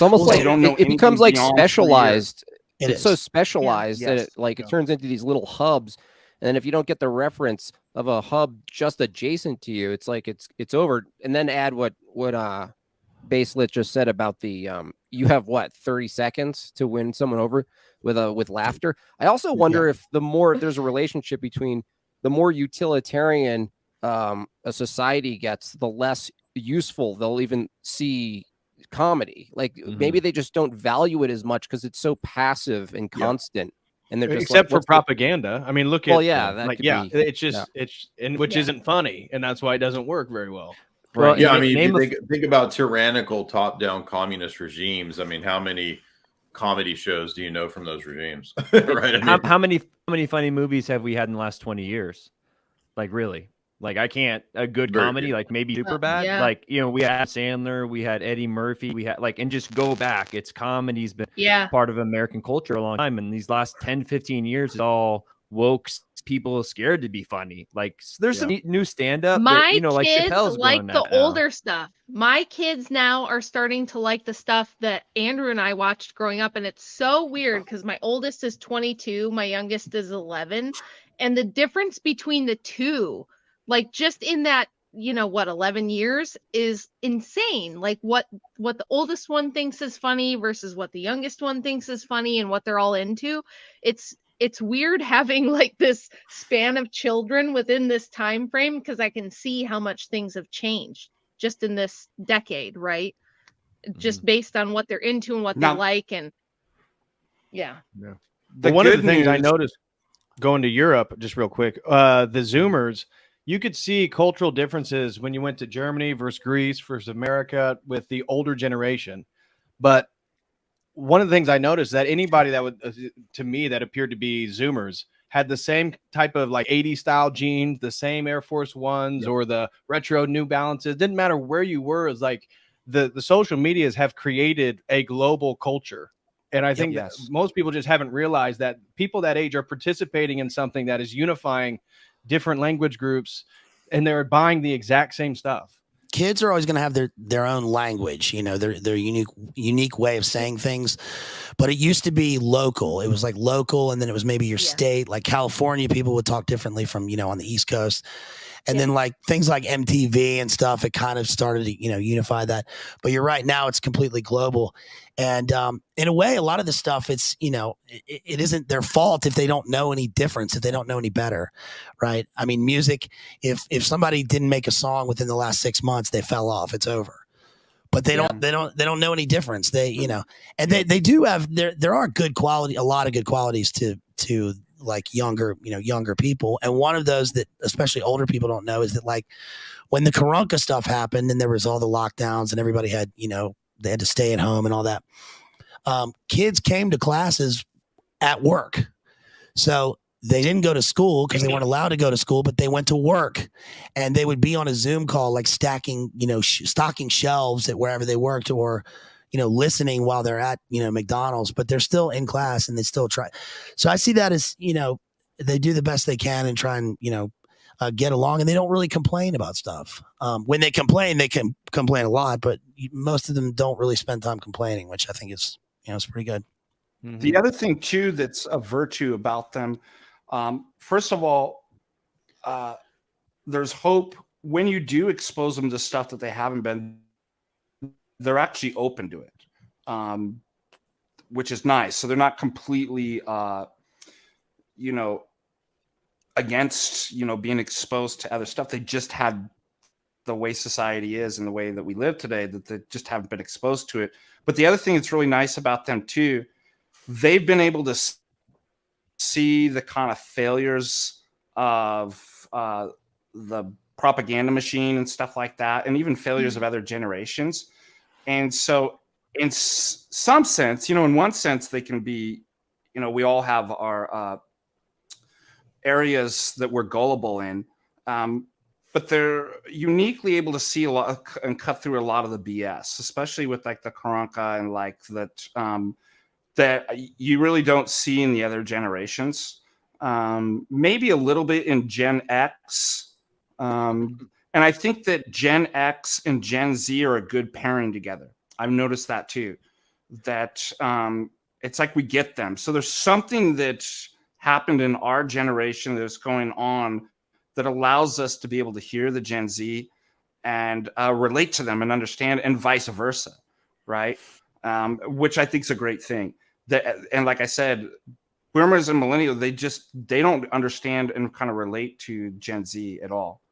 almost like it becomes like beyond specialized. It it's is so specialized that it turns into these little hubs. And then if you don't get the reference of a hub just adjacent to you, it's like it's over. And then add what Baselit just said about the you have 30 seconds to win someone over with laughter. I also wonder if the more there's a relationship between the more utilitarian a society gets, the less useful they'll even see comedy. Like maybe they just don't value it as much because it's so passive and constant. And they're just except for propaganda. I mean, look at it's just which isn't funny, and that's why it doesn't work very well. Right. Yeah, I mean, if you think about tyrannical top-down communist regimes, I mean, how many comedy shows do you know from those regimes? Right? I mean, how many funny movies have we had in the last 20 years? Like, really? Like I can't a good Very comedy good. like maybe super bad. Yeah. Like we had Sandler, we had Eddie Murphy, we had and just go back. It's comedy's been part of American culture a long time, and these last 10, 15 years it's all woke people scared to be funny. Like there's some new stand-up My that, like kids Chappelle's like going the that now. older stuff. My kids now are starting to like the stuff that Andrew and I watched growing up, and it's so weird because my oldest is 22, my youngest is 11, and the difference between the two, like just in that 11 years is insane. Like what the oldest one thinks is funny versus what the youngest one thinks is funny and what they're all into. It's weird having like this span of children within this time frame because I can see how much things have changed just in this decade, right? Just based on what they're into and what they like. And One of the things I noticed going to Europe, just real quick, the Zoomers, you could see cultural differences when you went to Germany versus Greece versus America with the older generation. But one of the things I noticed that anybody that would, to me, that appeared to be Zoomers had the same type of like 80s style jeans, the same Air Force Ones or the retro New Balances. Didn't matter where you were. It's like the social medias have created a global culture. And I think that most people just haven't realized that people that age are participating in something that is unifying different language groups, and they're buying the exact same stuff. Kids are always going to have their own language, their unique way of saying things. But it used to be local. It was like local, and then it was maybe your state. Like California, people would talk differently from on the East Coast. And then like things like MTV and stuff, it kind of started to, unify that. But you're right, now it's completely global. And in a way, a lot of the stuff, it's, it isn't their fault if they don't know any difference, if they don't know any better, right? I mean, music, if somebody didn't make a song within the last 6 months, they fell off, it's over. But they don't know any difference. They, and they do have, there are good quality, a lot of good qualities to like younger people. And one of those that especially older people don't know is that like when the Corona stuff happened and there was all the lockdowns and everybody had, they had to stay at home and all that. Kids came to classes at work. So they didn't go to school because they weren't allowed to go to school, but they went to work, and they would be on a Zoom call, like stacking shelves at wherever they worked, or, listening while they're at, McDonald's, but they're still in class and they still try. So I see that as, they do the best they can and try and, get along, and they don't really complain about stuff. When they can complain a lot, but most of them don't really spend time complaining, which I think is, it's pretty good. The other thing too, that's a virtue about them. First of all, there's hope when you do expose them to stuff that they haven't been. They're actually open to it, which is nice. So they're not completely, against, being exposed to other stuff. They just had the way society is and the way that we live today, that they just haven't been exposed to it. But the other thing that's really nice about them too, they've been able to see the kind of failures of the propaganda machine and stuff like that, and even failures of other generations. And so in some sense, in one sense, they can be, we all have our areas that we're gullible in, but they're uniquely able to see a lot and cut through a lot of the BS, especially with like the Karanka and like that, that you really don't see in the other generations. Maybe a little bit in Gen X. And I think that Gen X and Gen Z are a good pairing together. I've noticed that too, that it's like we get them. So there's something that happened in our generation that's going on that allows us to be able to hear the Gen Z and relate to them and understand, and vice versa, right? Which I think is a great thing. And like I said, boomers and millennials, they don't understand and kind of relate to Gen Z at all.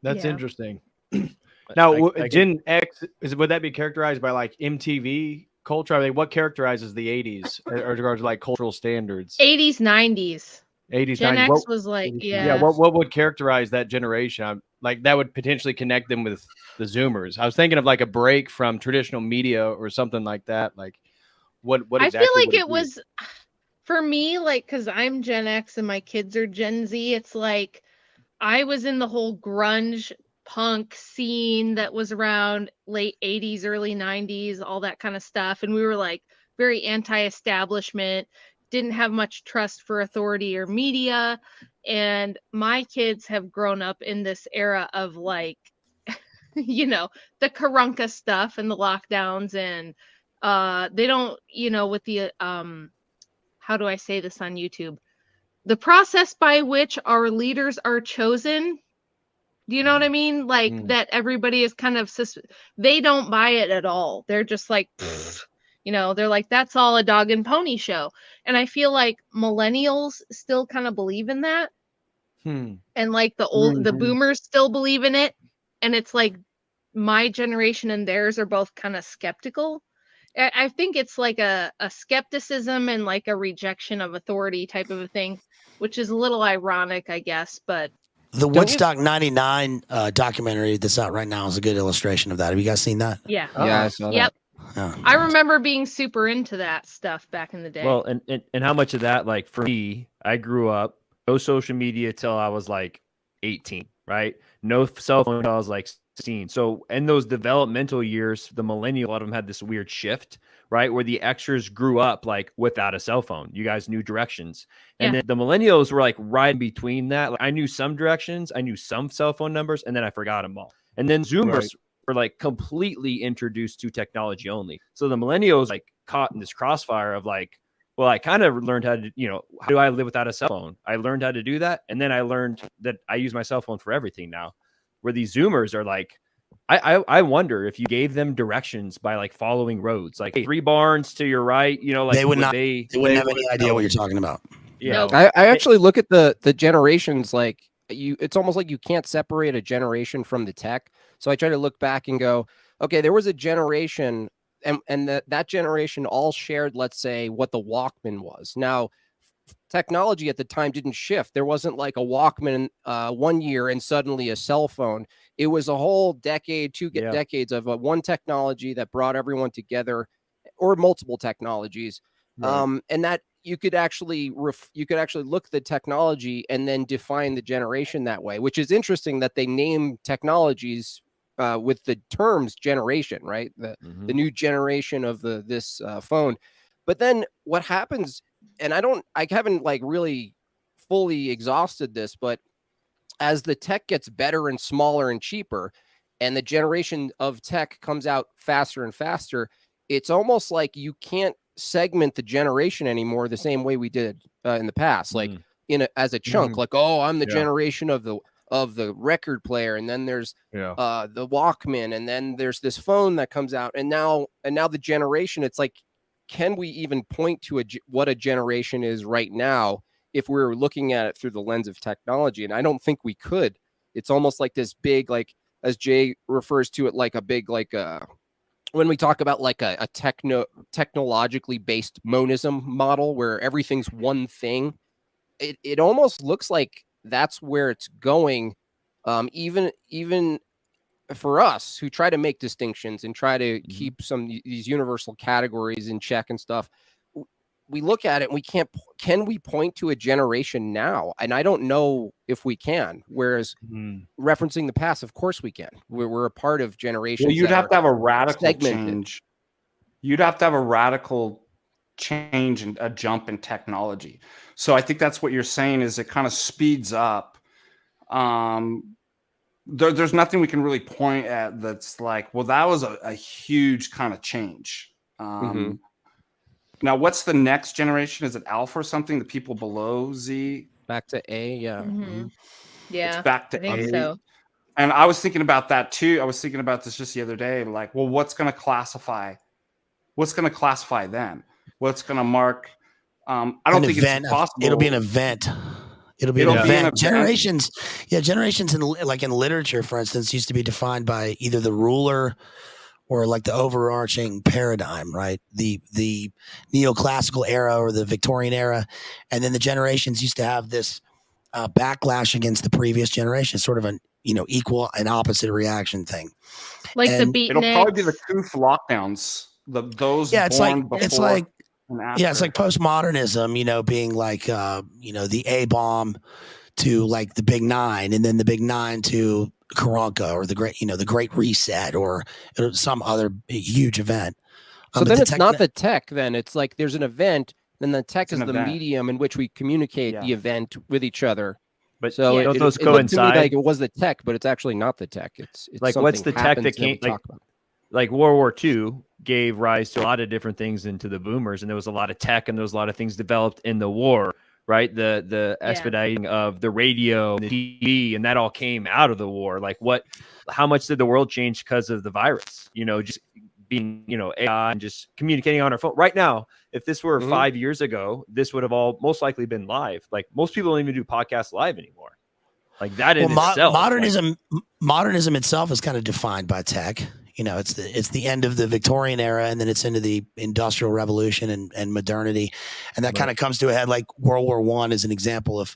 That's interesting. Now, Gen X, would that be characterized by like MTV culture? I mean, what characterizes the 80s in regards to like cultural standards? 80s, 90s. 80s, Gen 90s. X was like, what would characterize that generation? Like that would potentially connect them with the Zoomers. I was thinking of like a break from traditional media or something like that. Like what exactly? I feel like it was, for me, like, because I'm Gen X and my kids are Gen Z, it's like I was in the whole grunge punk scene that was around late 80s, early 90s, all that kind of stuff. And we were like very anti-establishment, didn't have much trust for authority or media. And my kids have grown up in this era of like, you know, the Karunka stuff and the lockdowns, and they don't, you know, with the how do I say this on YouTube? The process by which our leaders are chosen. Do you know what I mean? Like that everybody is kind of they don't buy it at all. They're just like, you know, they're like, that's all a dog and pony show. And I feel like millennials still kind of believe in that. And like the boomers still believe in it. And it's like my generation and theirs are both kind of skeptical. I think it's like a skepticism and like a rejection of authority type of a thing, which is a little ironic, I guess. But the Woodstock 99 documentary that's out right now is a good illustration of that. Have you guys seen that? Yeah. Yeah, I saw that. Yep. Yeah. I remember being super into that stuff back in the day. Well, and how much of that, like for me, I grew up no social media till I was like 18, right? No cell phone until I was like 16. So in those developmental years, the millennial, a lot of them had this weird shift, right? Where the extras grew up like without a cell phone. You guys knew directions. And then the millennials were like right in between that. Like, I knew some directions, I knew some cell phone numbers, and then I forgot them all. And then Zoomers were like completely introduced to technology only. So the millennials like caught in this crossfire of like, well, I kind of learned how to, you know, how do I live without a cell phone? I learned how to do that. And then I learned that I use my cell phone for everything now. Where these Zoomers are like, I wonder if you gave them directions by like following roads, like, hey, 3 barns to your right, you know, like they wouldn't have any idea what you're talking about. Yeah. Nope. I actually look at the generations like it's almost like you can't separate a generation from the tech. So I try to look back and go, okay, there was a generation and that generation all shared, let's say, what the Walkman was. Now, technology at the time didn't shift. There wasn't like a Walkman 1 year and suddenly a cell phone. It was a whole decade, decades of one technology that brought everyone together, or multiple technologies. Right. And that you could actually look at the technology and then define the generation that way, which is interesting that they name technologies with the terms generation, right? The new generation of this phone. But then what happens, and I haven't like really fully exhausted this, but as the tech gets better and smaller and cheaper, and the generation of tech comes out faster and faster, it's almost like you can't segment the generation anymore the same way we did in the past, like as a chunk, like, oh, I'm the generation of the record player, and then there's the Walkman, and then there's this phone that comes out, and now the generation, it's like, can we even point to what a generation is right now if we were looking at it through the lens of technology? And I don't think we could. It's almost like this big, like, as Jay refers to it, like a big, like when we talk about like a technologically based monism model where everything's one thing, it almost looks like that's where it's going. Even for us who try to make distinctions and try to keep these universal categories in check and stuff, we look at it and can we point to a generation now? And I don't know if we can. Whereas referencing the past, of course we can. We're a part of generations. Well, you'd have to have a radical change. You'd have to have a radical change and a jump in technology. So I think that's what you're saying is it kind of speeds up. There's nothing we can really point at that's like, well, that was a huge kind of change. Now, what's the next generation? Is it Alpha or something? The people below Z? Back to A, yeah. Yeah, it's back to I think A. so. And I was thinking about that too. I was thinking about this just the other day. Like, well, what's going to classify? What's going to classify then? What's going to mark? I don't think it's possible. It'll be an event. It'll be an event. Generations in literature, for instance, used to be defined by either the ruler or like the overarching paradigm, right? The neoclassical era or the Victorian era. And then the generations used to have this backlash against the previous generation, sort of an equal and opposite reaction thing. Like and the beatniks. It'll probably be the Koof lockdowns. It's like postmodernism, being like, the A-bomb to like the Big Nine, and then the Big Nine to Karanka, or the Great Reset, or some other huge event. So then it's not the tech. Then it's like there's an event, then the tech is the medium in which we communicate the event with each other. But so don't those it looked to me coincide? like it was the tech, but it's actually not the tech. It's like what's the tech that came like World War II gave rise to a lot of different things into the boomers, and there was a lot of tech and there was a lot of things developed in the war, right? The expediting of the radio and the TV, and that all came out of the war. Like how much did the world change because of the virus? Just being, AI and just communicating on our phone. Right now, if this were 5 years ago, this would have all most likely been live. Like most people don't even do podcasts live anymore. Like that in itself. Modernism itself is kind of defined by tech. It's the end of the Victorian era, and then it's into the Industrial Revolution and modernity, and that kind of comes to a head. Like World War I is an example of,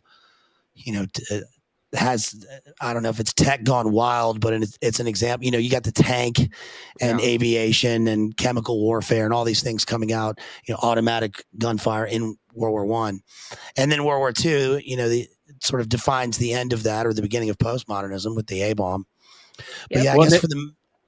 has, I don't know if it's tech gone wild, but it's an example. You got the tank and aviation and chemical warfare and all these things coming out. Automatic gunfire in World War I, and then World War II. It sort of defines the end of that, or the beginning of postmodernism with the A-bomb. But I guess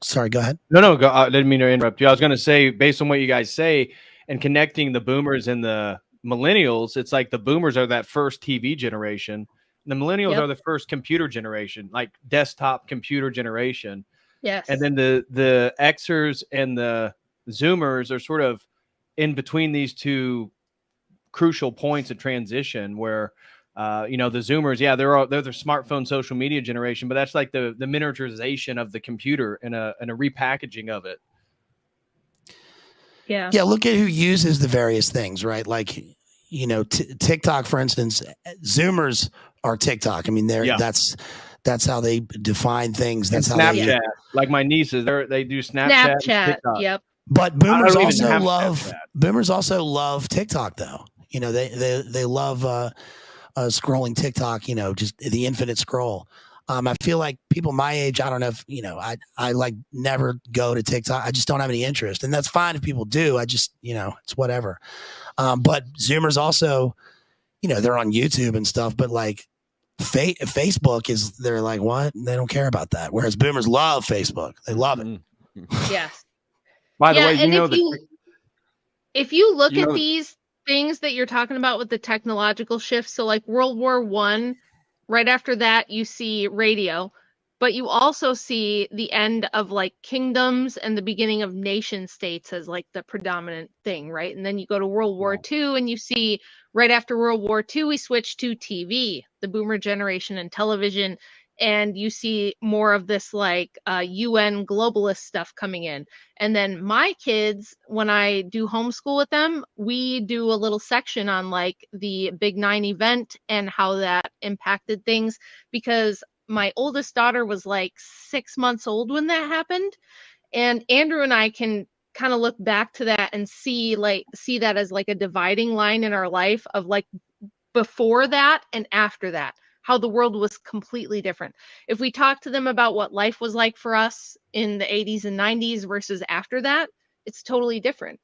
sorry, go ahead. No, go. I didn't mean to interrupt you. I was going to say, based on what you guys say, and connecting the boomers and the millennials, it's like the boomers are that first TV generation. The millennials are the first computer generation, like desktop computer generation. Yes. And then the Xers and the Zoomers are sort of in between these two crucial points of transition where, the Zoomers, they're the smartphone social media generation, but that's like the miniaturization of the computer and a repackaging of it. Yeah. Yeah. Look at who uses the various things, right? Like, TikTok, for instance, Zoomers are TikTok. I mean, that's how they define things. That's and how Snapchat. Like my nieces, they do Snapchat. Yep. But boomers also love TikTok, though. They love scrolling TikTok. Just the infinite scroll. I feel like people my age, I don't know if, I like never go to TikTok. I just don't have any interest, and that's fine if people do. I just, it's whatever. But Zoomers also, they're on YouTube and stuff, but like Facebook they're like, what? They don't care about that. Whereas boomers love Facebook. They love it. Yes. By the way, if you look at these things that you're talking about with the technological shifts, so like World War I, right after that, you see radio, but you also see the end of like kingdoms and the beginning of nation states as like the predominant thing, right? And then you go to World War II and you see right after World War II, we switch to TV, the boomer generation, and television. And you see more of this like UN globalist stuff coming in. And then my kids, when I do homeschool with them, we do a little section on like the Big Nine event and how that impacted things, because my oldest daughter was like 6 months old when that happened. And Andrew and I can kind of look back to that and see that as like a dividing line in our life of like before that and after that, how the world was completely different. If we talk to them about what life was like for us in the 80s and 90s versus after that, it's totally different.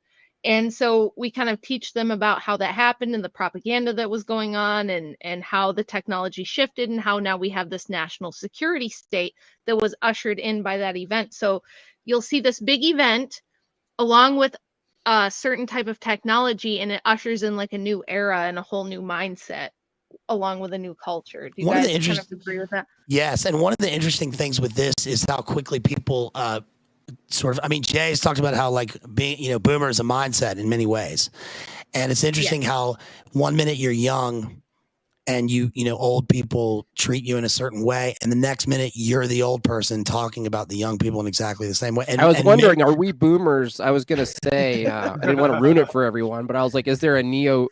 And so we kind of teach them about how that happened and the propaganda that was going on, and how the technology shifted, and how now we have this national security state that was ushered in by that event. So you'll see this big event along with a certain type of technology, and it ushers in like a new era and a whole new mindset along with a new culture. Do you guys kind of agree with that? Yes. And one of the interesting things with this is how quickly people Jay's talked about how like being, boomer is a mindset in many ways. And it's interesting how 1 minute you're young and old people treat you in a certain way, and the next minute you're the old person talking about the young people in exactly the same way. And I was wondering, are we boomers? I was gonna say I didn't want to ruin it for everyone, but I was like, is there a neo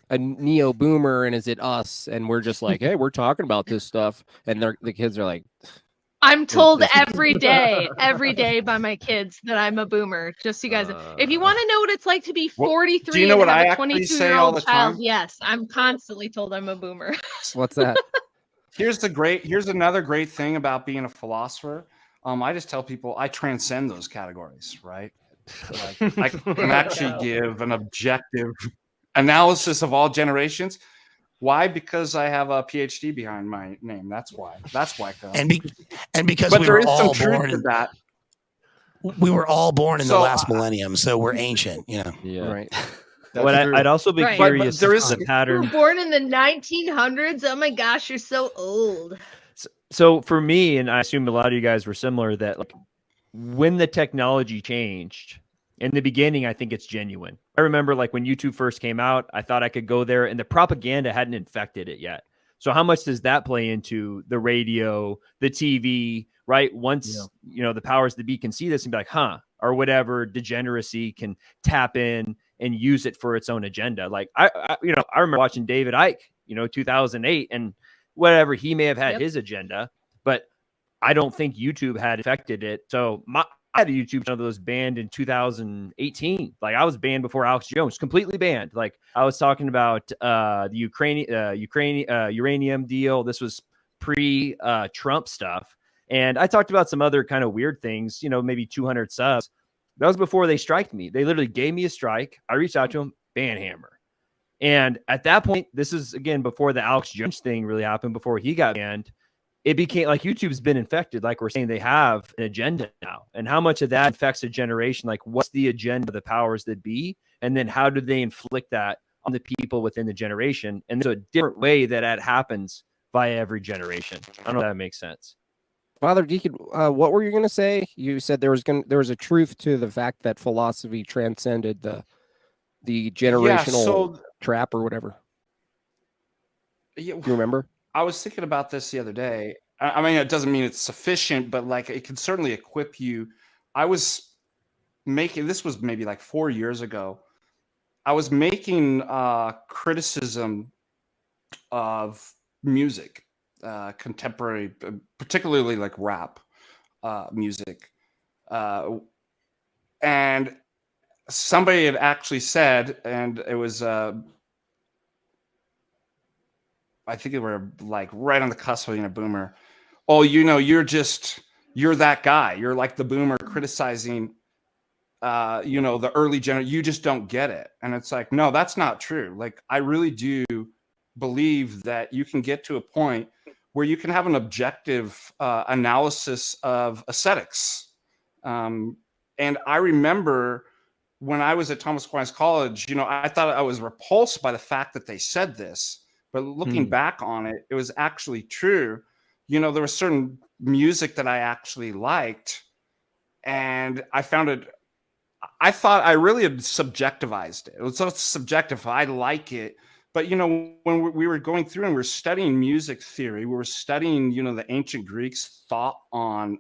boomer, and is it us? And we're just like, hey, we're talking about this stuff, and the kids are like, I'm told every day by my kids that I'm a boomer. Just so you guys, if you want to know what it's like to be 43 do you know and what have I a 22-year-old child, yes, I'm constantly told I'm a boomer. What's that? Here's another great thing about being a philosopher. I just tell people I transcend those categories, right? Like I can actually give an objective analysis of all generations. Why? Because I have a PhD behind my name. That's why. That's why. And because but we there were is all some truth born to that. We were all born in the So, last millennium, so we're ancient, you know. Yeah. Right. What I'd also be Right. curious But there is on the pattern. You were born in the 1900s. Oh my gosh, you're so old. So for me, and I assume a lot of you guys were similar, that like when the technology changed in the beginning, I think it's genuine. I remember like when YouTube first came out, I thought I could go there and the propaganda hadn't infected it yet. So how much does that play into the radio, the TV, right? Once, you know, the powers that be can see this and be like, huh, or whatever degeneracy can tap in and use it for its own agenda. Like I remember watching David Icke, 2008, and whatever, he may have had his agenda, but I don't think YouTube had affected it. So I had a YouTube channel that was banned in 2018. Like I was banned before Alex Jones, completely banned. Like I was talking about the uranium deal. This was pre-Trump stuff. And I talked about some other kind of weird things, maybe 200 subs. That was before they striked me. They literally gave me a strike. I reached out to them, ban hammer. And at that point, this is, again, before the Alex Jones thing really happened, before he got banned. It became like YouTube's been infected. Like we're saying, they have an agenda now. And how much of that affects a generation? Like what's the agenda of the powers that be? And then how do they inflict that on the people within the generation? And there's a different way that happens via every generation. I don't know if that makes sense. Father Deacon, what were you going to say? You said there was a truth to the fact that philosophy transcended the generational trap or whatever. Yeah, do you remember? I was thinking about this the other day. I mean, it doesn't mean it's sufficient, but like it can certainly equip you. I was making, this was maybe like 4 years ago. I was making criticism of music, contemporary, particularly like rap music. And somebody had actually said, and it was, I think they were like right on the cusp of being a boomer. Oh, you're that guy. You're like the boomer criticizing, the early generation. You just don't get it. And it's like, no, that's not true. Like, I really do believe that you can get to a point where you can have an objective analysis of aesthetics. And I remember when I was at Thomas Aquinas College, I thought I was repulsed by the fact that they said this. But looking back on it, it was actually true. There was certain music that I actually liked. And I thought I really had subjectivized it. It was so subjective. I like it. But, when we were going through and we were studying music theory, we were studying, the ancient Greeks' thought on,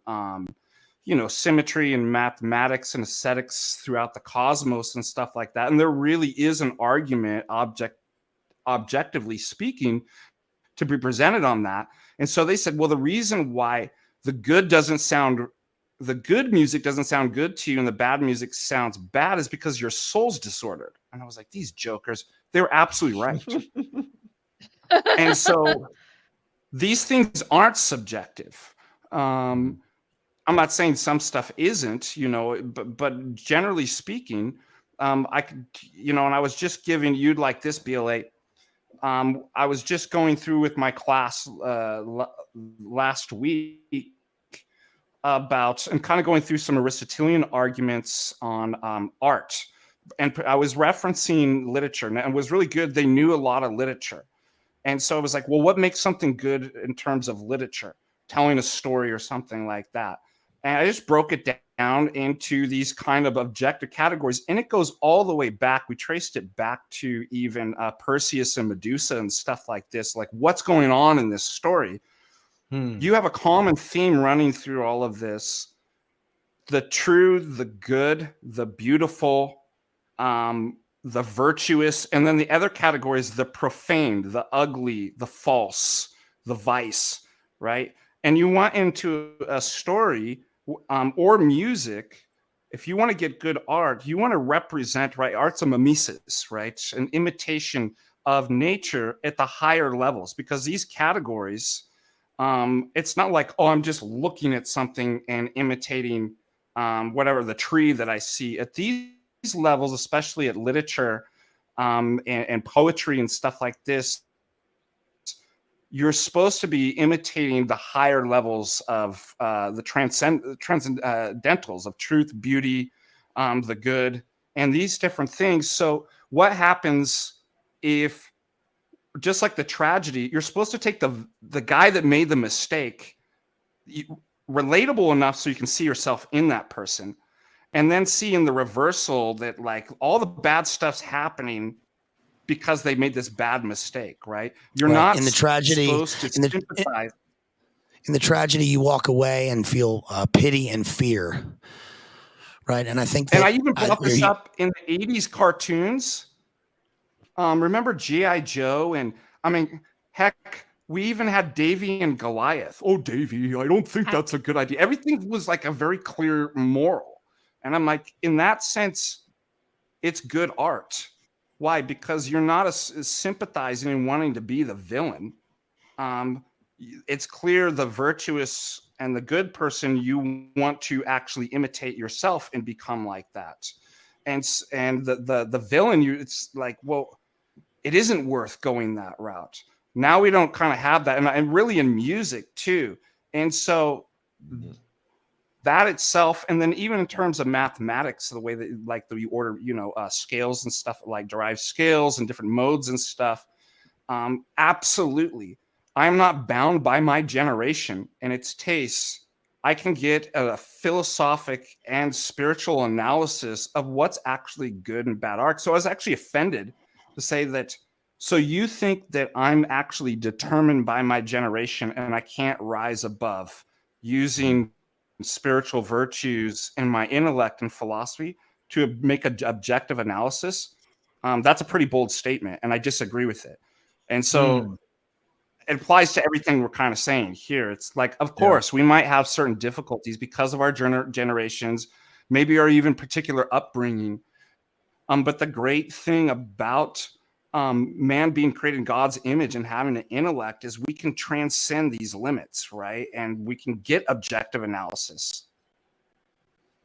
symmetry and mathematics and aesthetics throughout the cosmos and stuff like that. And there really is an argument, objectively speaking, to be presented on that. And so they said, well, the reason why the good music doesn't sound good to you and the bad music sounds bad is because your soul's disordered. And I was like, these jokers, they were absolutely right. And so these things aren't subjective. I'm not saying some stuff isn't, but generally speaking, I could, and I was just giving you like this BLA. I was just going through with my class last week about and kind of going through some Aristotelian arguments on art. And I was referencing literature, and it was really good. They knew a lot of literature. And so I was like, well, what makes something good in terms of literature, telling a story or something like that? And I just broke it down into these kind of objective categories. And it goes all the way back. We traced it back to even Perseus and Medusa and stuff like this. Like, what's going on in this story? You have a common theme running through all of this. The true, the good, the beautiful, the virtuous, and then the other categories, the profane, the ugly, the false, the vice, right? And you want into a story or music, if you want to get good art, you want to represent, right? Art's a mimesis, right? An imitation of nature at the higher levels, because these categories, it's not like, oh, I'm just looking at something and imitating whatever the tree that I see. At these levels, especially at literature and poetry and stuff like this, you're supposed to be imitating the higher levels of the transcendentals of truth, beauty, the good, and these different things. So what happens if, just like the tragedy, you're supposed to take the guy that made the mistake, relatable enough so you can see yourself in that person, and then see in the reversal that like all the bad stuff's happening because they made this bad mistake, right? You're not in the tragedy, supposed to sympathize. In the tragedy, you walk away and feel pity and fear, right? And I think that, and I even brought this up in the 80s cartoons. Remember G.I. Joe? And I mean, heck, we even had Davy and Goliath. Oh, Davy, I don't think that's a good idea. Everything was like a very clear moral. And I'm like, in that sense, it's good art. Why? Because you're not sympathizing and wanting to be the villain. It's clear the virtuous and the good person, you want to actually imitate yourself and become like that. And the villain, it's like, well, it isn't worth going that route. Now we don't kind of have that. And really in music too. And so that itself, and then even in terms of mathematics, the way that like we order, scales and stuff, like derived scales and different modes and stuff. Absolutely. I'm not bound by my generation and its tastes. I can get a philosophic and spiritual analysis of what's actually good and bad art. So I was actually offended to say that, so you think that I'm actually determined by my generation and I can't rise above using spiritual virtues and my intellect and philosophy to make an objective analysis? That's a pretty bold statement, and I disagree with it. And so it applies to everything we're kind of saying here. It's like, of course, we might have certain difficulties because of our generations, maybe our even particular upbringing. But the great thing about man being created in God's image and having an intellect is we can transcend these limits, right? And we can get objective analysis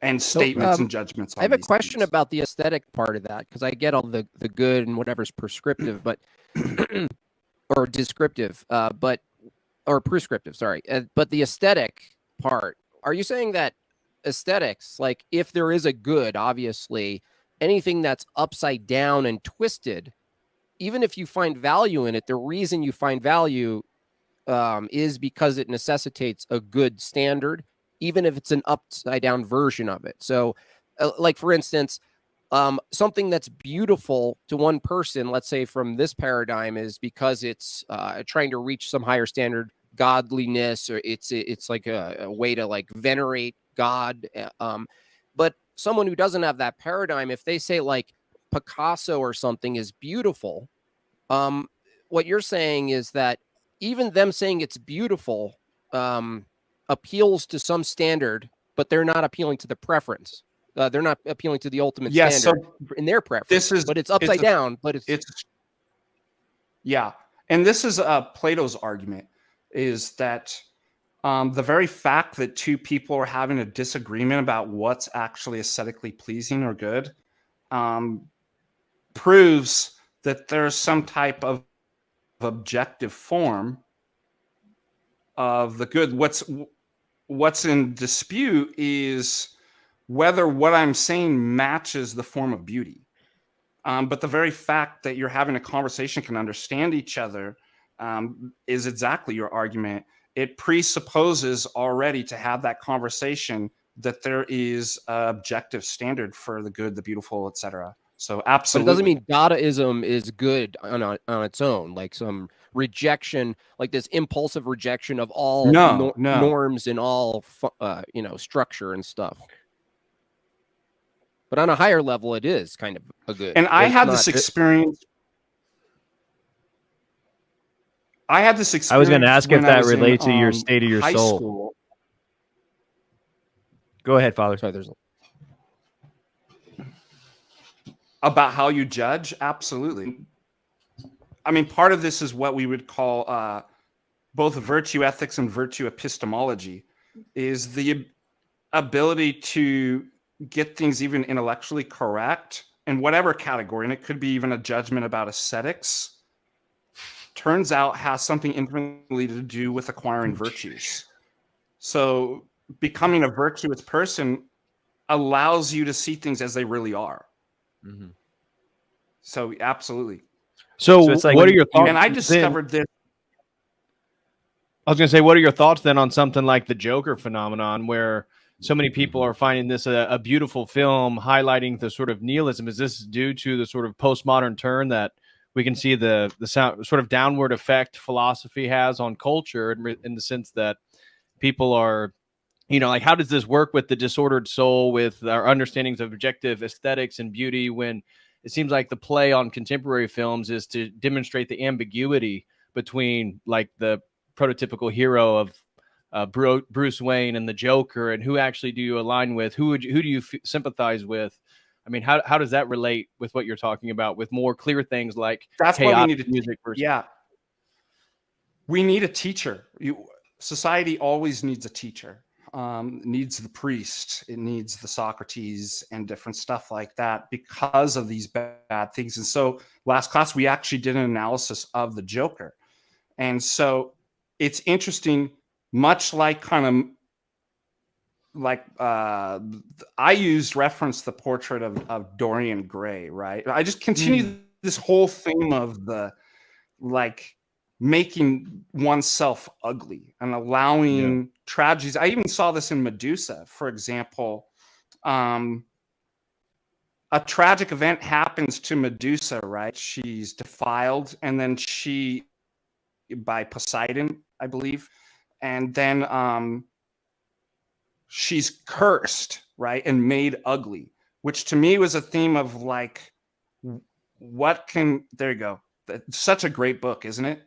and statements and judgments. I have a question about the aesthetic part of that, because I get all the good and whatever's prescriptive, but or descriptive, or prescriptive, sorry. But the aesthetic part, are you saying that aesthetics, like if there is a good, obviously anything that's upside down and twisted, even if you find value in it, the reason you find value is because it necessitates a good standard, even if it's an upside down version of it. So like, for instance, something that's beautiful to one person, let's say from this paradigm, is because it's trying to reach some higher standard, godliness, or it's like a way to like venerate God. But someone who doesn't have that paradigm, if they say like Picasso or something is beautiful, what you're saying is that even them saying it's beautiful appeals to some standard, but they're not appealing to the preference. They're not appealing to the ultimate standard in their preference. But it's upside down. But it's and this is Plato's argument, is that the very fact that two people are having a disagreement about what's actually aesthetically pleasing or good proves that there's some type of objective form of the good. What's in dispute is whether what I'm saying matches the form of beauty. But the very fact that you're having a conversation, can understand each other, is exactly your argument. It presupposes already to have that conversation that there is an objective standard for the good, the beautiful, etc. So absolutely. But it doesn't mean Dadaism is good on its own, like some rejection, like this impulsive rejection of all norms and all structure and stuff. But on a higher level, it is kind of a good. And I had this experience. I was going to ask if that relates to your state of your soul. School. Go ahead, Father. Sorry, there's about how you judge. Absolutely. I mean, part of this is what we would call both virtue ethics and virtue epistemology, is the ability to get things even intellectually correct in whatever category. And it could be even a judgment about aesthetics. turns out has something intimately to do with acquiring virtues. So becoming a virtuous person allows you to see things as they really are. Mm-hmm. So absolutely. So it's like what are your thoughts? And I discovered this. I was going to say, what are your thoughts then on something like the Joker phenomenon, where so many people are finding this a beautiful film highlighting the sort of nihilism? Is this due to the sort of postmodern turn that we can see the sort of downward effect philosophy has on culture, in the sense that people are, you know, like, how does this work with the disordered soul, with our understandings of objective aesthetics and beauty, when it seems like the play on contemporary films is to demonstrate the ambiguity between like the prototypical hero of Bruce Wayne and the Joker, and who actually do you align with? Who do you sympathize with? I mean, how does that relate with what you're talking about, with more clear things like that's why we need music versus... Yeah, we need a teacher. Society always needs a teacher. Needs the priest, it needs the Socrates and different stuff like that because of these bad things. And so last class, we actually did an analysis of the Joker. And so it's interesting, much like kind of like I used reference the portrait of Dorian Gray, right? I just continue this whole theme of the like making oneself ugly and allowing tragedies. I even saw this in Medusa, for example. A tragic event happens to Medusa, right? She's defiled, and then by Poseidon, I believe, and then she's cursed, right, and made ugly, which to me was a theme of like, there you go. That's such a great book, isn't it?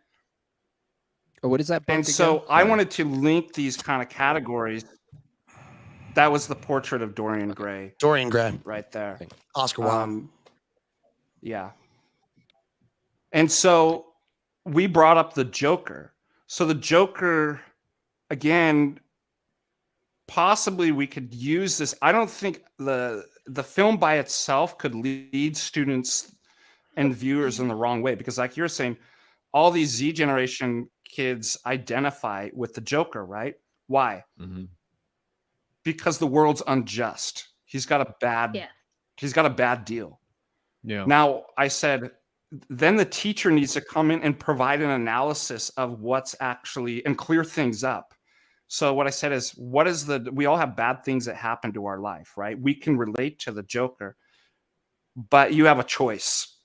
What is that book and again? so I wanted to link these kind of categories. That was the portrait of Dorian Gray. Dorian Gray. Right there. Oscar Wilde. Yeah. And so we brought up the Joker. So the Joker, again, possibly we could use this. I don't think the film by itself could lead students and viewers in the wrong way, because like you're saying, all these Z generation kids identify with the Joker, right? Why? Mm-hmm. Because the world's unjust. He's got a bad deal. Yeah. Now I said, then the teacher needs to come in and provide an analysis of what's actually, and clear things up. So what I said is, we all have bad things that happen to our life, right? We can relate to the Joker, but you have a choice.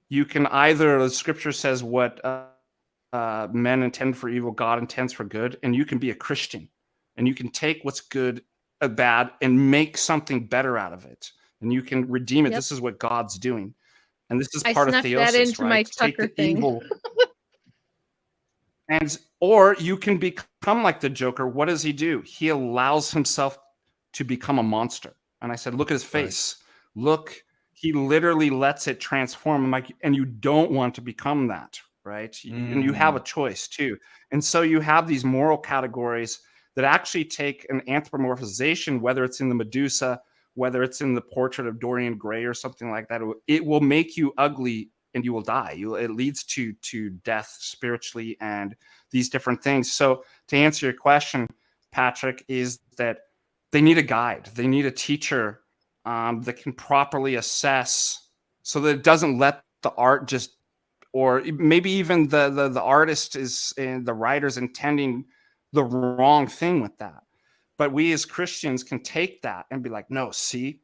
You can either, the scripture says what men intend for evil, God intends for good, and you can be a Christian, and you can take what's good, bad, and make something better out of it, and you can redeem it. Yep. This is what God's doing, and this is I part of snuck theosis, that into right? my Take Tucker the thing. evil, or you can become like the Joker. What does he do? He allows himself to become a monster. And I said, look at his face. Right. Look. He literally lets it transform him, and you don't want to become that, right? And you have a choice too. And so you have these moral categories that actually take an anthropomorphization, whether it's in the Medusa, whether it's in the portrait of Dorian Gray or something like that. It will make you ugly and you will die. It leads to death spiritually and these different things. So to answer your question, Patrick, is that they need a guide. They need a teacher that can properly assess, so that it doesn't let the art just, or maybe even the artist is, and the writer's intending the wrong thing with that. But we as Christians can take that and be like, no, see,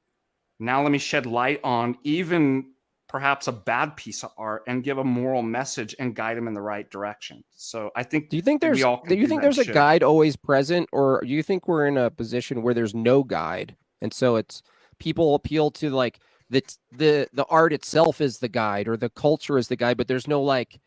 now let me shed light on even perhaps a bad piece of art and give a moral message and guide them in the right direction. So I think, do you think there's a guide always present, or do you think we're in a position where there's no guide, and so it's people appeal to like the art itself is the guide, or the culture is the guide, but there's no like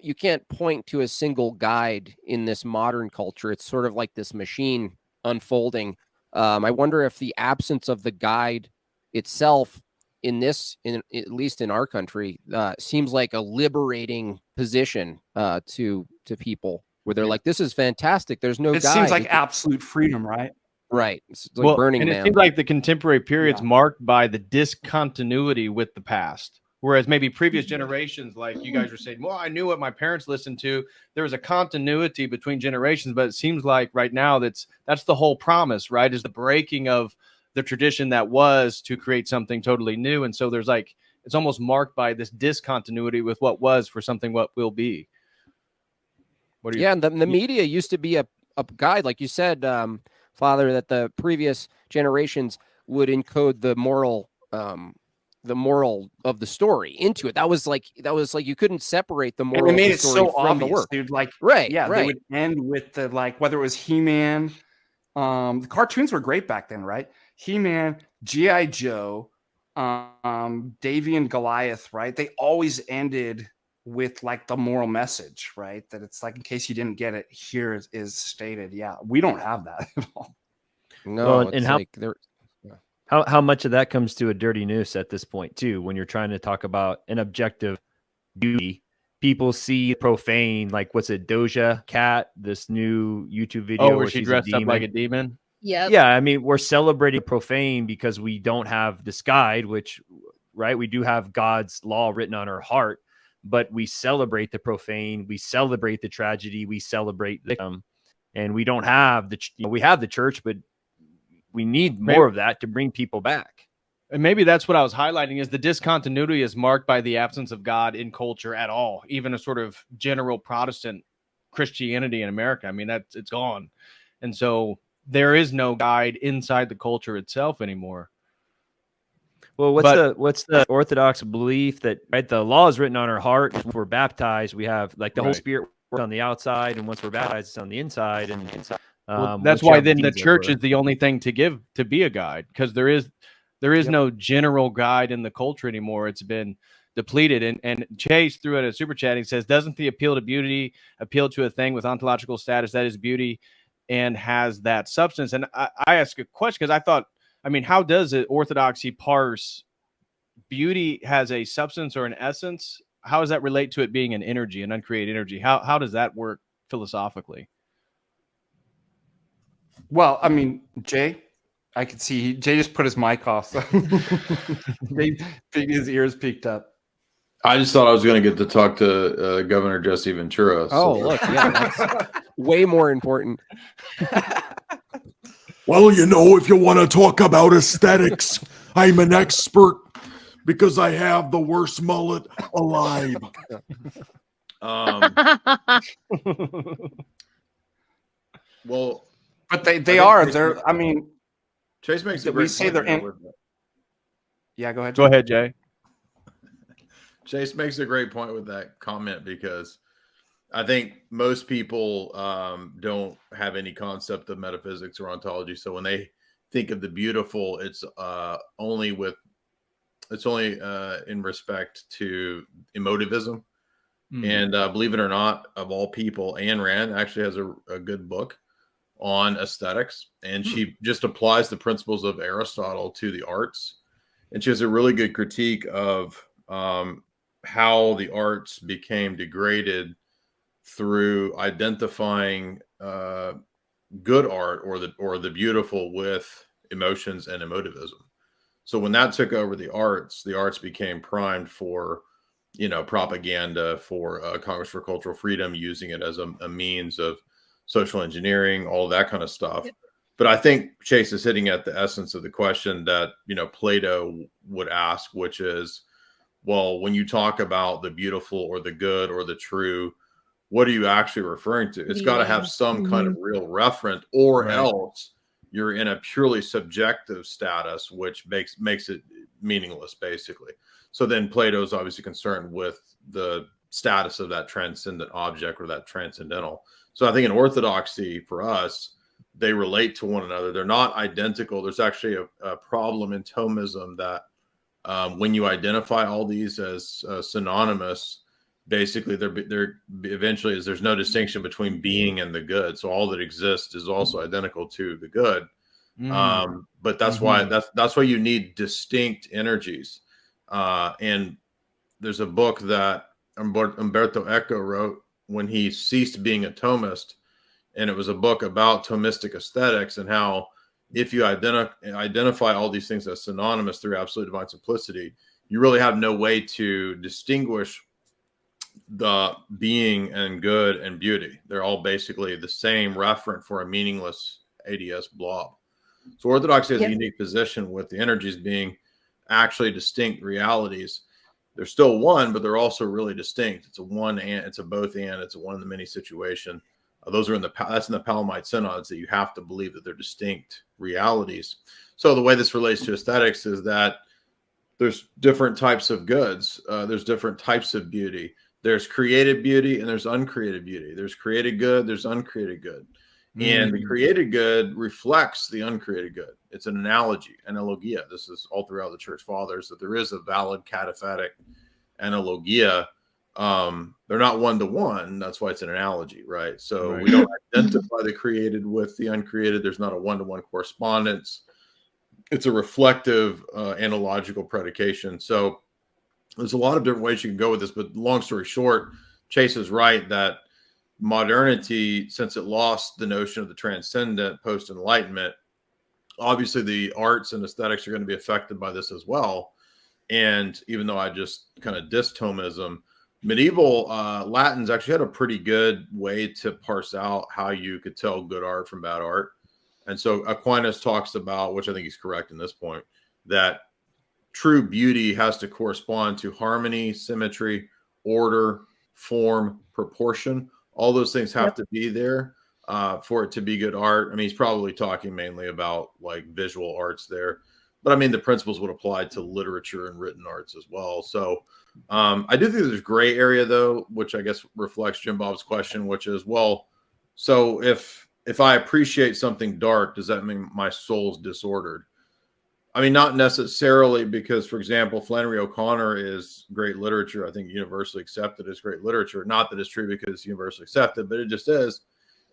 you can't point to a single guide in this modern culture. It's sort of like this machine unfolding. I wonder if the absence of the guide itself at least in our country, seems like a liberating position to people, where they're like, this is fantastic. There's no guide. It seems like absolute freedom, right? Right. It's like Burning Man. It seems like the contemporary period's marked by the discontinuity with the past. Whereas maybe previous generations, like you guys were saying, well, I knew what my parents listened to. There was a continuity between generations, but it seems like right now that's the whole promise, right? Is the breaking of the tradition that was to create something totally new. And so there's like, it's almost marked by this discontinuity with what was for something what will be. What do you? Yeah, and the media used to be a guide, like you said, Father, that the previous generations would encode the moral of the story into it. That was like you couldn't separate the moral and it made of the it story so from obvious, the work. dude. Like, right, yeah, right. they would end with the, like, whether it was He-Man, the cartoons were great back then, right? He-Man, G.I. Joe, Davy and Goliath, right? They always ended with like the moral message, right? That it's like, in case you didn't get it, here is stated. Yeah, we don't have that at all. No, Well, it's and like how much of that comes to a dirty noose at this point too, when you're trying to talk about an objective beauty. People see profane, like what's it, Doja Cat, this new YouTube video where she she's dressed up like a demon. Yeah, I mean, we're celebrating profane because we don't have this guide, which, right, we do have God's law written on our heart, but we celebrate the profane, we celebrate the tragedy, we celebrate the victim, and we don't have we have the church, but we need more of that to bring people back. And maybe that's what I was highlighting, is the discontinuity is marked by the absence of God in culture at all, even a sort of general Protestant Christianity in America. I mean, it's gone. And so there is no guide inside the culture itself anymore. Well, what's the Orthodox belief that, right, the law is written on our heart? When we're baptized, we have like the Holy Spirit on the outside, and once we're baptized, it's on the inside. And that's why then the church is the only thing to be a guide, because there is no general guide in the culture anymore. It's been depleted. And Chase threw in a super chat. He says, doesn't the appeal to beauty appeal to a thing with ontological status that is beauty and has that substance? And I ask a question because I thought, I mean, how does it orthodoxy parse beauty has a substance or an essence? How does that relate to it being an energy, an uncreated energy? How does that work philosophically? Well, I mean, Jay, I could see Jay just put his mic off. So his ears peaked up. I just thought I was going to get to talk to Governor Jesse Ventura. Oh, look, yeah, that's way more important. Well, you know, if you want to talk about aesthetics, I'm an expert because I have the worst mullet alive. Well, but they are. They're. I mean, Chase makes a we great say point. they're. Yeah, go ahead. Go ahead, Jay. Chase makes a great point with that comment, because I think most people don't have any concept of metaphysics or ontology. So when they think of the beautiful, it's only in respect to emotivism. And believe it or not, of all people, Ayn Rand actually has a good book on aesthetics, and she just applies the principles of Aristotle to the arts. And she has a really good critique of how the arts became degraded through identifying good art or the beautiful with emotions and emotivism. So when that took over the arts became primed for, propaganda, for Congress for Cultural Freedom, using it as a means of social engineering, all that kind of stuff. Yep. But I think Chase is hitting at the essence of the question that, Plato would ask, which is, well, when you talk about the beautiful or the good or the true, what are you actually referring to? It's got to have some kind of real referent, or else you're in a purely subjective status, which makes it meaningless, basically. So then Plato's obviously concerned with the status of that transcendent object or that transcendental. So I think in orthodoxy, for us, they relate to one another. They're not identical. There's actually a problem in Thomism that when you identify all these as synonymous, basically there eventually is there's no distinction between being and the good. So all that exists is also identical to the good. But that's why you need distinct energies. And there's a book that Umberto Eco wrote when he ceased being a Thomist, and it was a book about Thomistic aesthetics and how if you identify all these things as synonymous through absolute divine simplicity, you really have no way to distinguish the being and good and beauty. They're all basically the same referent for a meaningless ADS blob. So orthodoxy has a unique position with the energies being actually distinct realities. They're still one, but they're also really distinct. It's a one and it's a both and it's a one in the many situation. Those are that's in the Palamite synods, that you have to believe that they're distinct realities. So the way this relates to aesthetics is that there's different types of goods. There's different types of beauty. There's created beauty and there's uncreated beauty. There's created good, there's uncreated good. And the created good reflects the uncreated good. It's an analogy, analogia. This is all throughout the church fathers, that there is a valid cataphatic analogia. They're not one-to-one. That's why it's an analogy, right? So we don't identify the created with the uncreated. There's not a one-to-one correspondence. It's a reflective analogical predication. So there's a lot of different ways you can go with this, but long story short, Chase is right that modernity, since it lost the notion of the transcendent post-enlightenment, obviously the arts and aesthetics are going to be affected by this as well. And even though I just kind of dissed Thomism, medieval Latins actually had a pretty good way to parse out how you could tell good art from bad art. And so Aquinas talks about, which I think he's correct in this point, that true beauty has to correspond to harmony, symmetry, order, form, proportion. All those things have to be there for it to be good art. I mean, he's probably talking mainly about like visual arts there, but I mean, the principles would apply to literature and written arts as well. So I do think there's gray area though, which I guess reflects Jimbob's question, which is, well, so if I appreciate something dark, does that mean my soul's disordered? I mean, not necessarily, because, for example, Flannery O'Connor is great literature. I think universally accepted as great literature. Not that it's true because it's universally accepted, but it just is.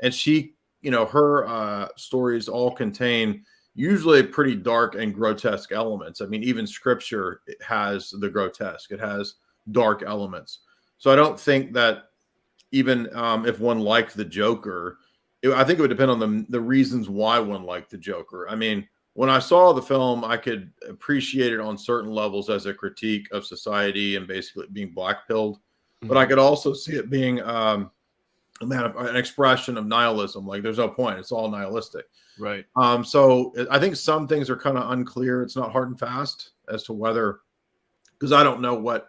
And she, you know, her stories all contain usually pretty dark and grotesque elements. I mean, even scripture has the grotesque. It has dark elements. So I don't think that even if one liked the Joker, I think it would depend on the reasons why one liked the Joker. I mean, when I saw the film, I could appreciate it on certain levels as a critique of society and basically being black-pilled. But I could also see it being an expression of nihilism. Like, there's no point. It's all nihilistic. Right. So I think some things are kind of unclear. It's not hard and fast as to whether, because I don't know what,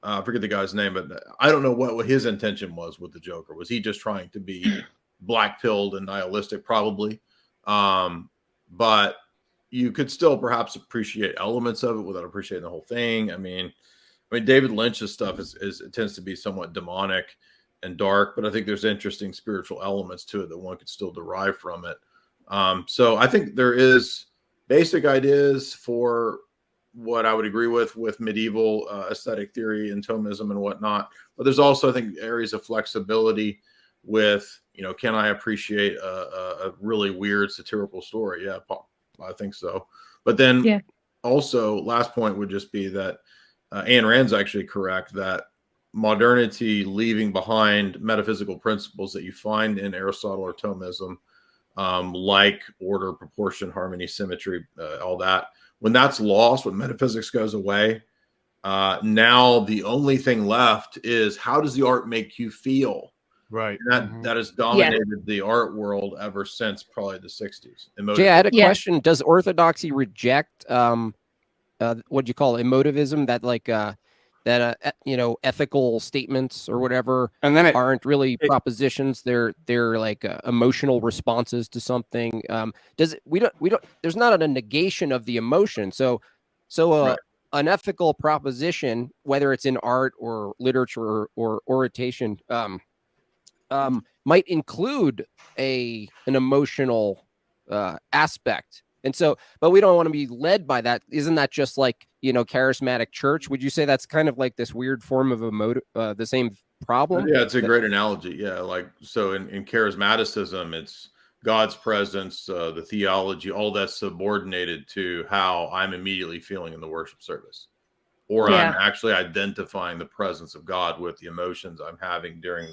I forget the guy's name, but I don't know what his intention was with the Joker. Was he just trying to be black-pilled and nihilistic? Probably. But you could still perhaps appreciate elements of it without appreciating the whole thing. I mean, David Lynch's stuff it tends to be somewhat demonic and dark, but I think there's interesting spiritual elements to it that one could still derive from it. So I think there is basic ideas for what I would agree with medieval aesthetic theory and Thomism and whatnot. But there's also, I think, areas of flexibility with, you know, can I appreciate a really weird satirical story? Yeah, I think so. But then also, last point would just be that Ayn Rand's actually correct that modernity, leaving behind metaphysical principles that you find in Aristotle or Thomism, like order, proportion, harmony, symmetry, all that, when that's lost, when metaphysics goes away, now the only thing left is, how does the art make you feel? Right. And that has dominated the art world ever since probably the 60s. Jay, I had a question. Does orthodoxy reject what do you call it, emotivism, that like you know, ethical statements or whatever, and then aren't really propositions, they're like emotional responses to something? We don't there's not a negation of the emotion. So an ethical proposition, whether it's in art or literature or oration, might include an emotional aspect. And so, but we don't want to be led by that. Isn't that just like, you know, charismatic church? Would you say that's kind of like this weird form of the same problem? Yeah, it's a great analogy. Yeah, like, so in charismaticism, it's God's presence, the theology, all that's subordinated to how I'm immediately feeling in the worship service. Or I'm actually identifying the presence of God with the emotions I'm having during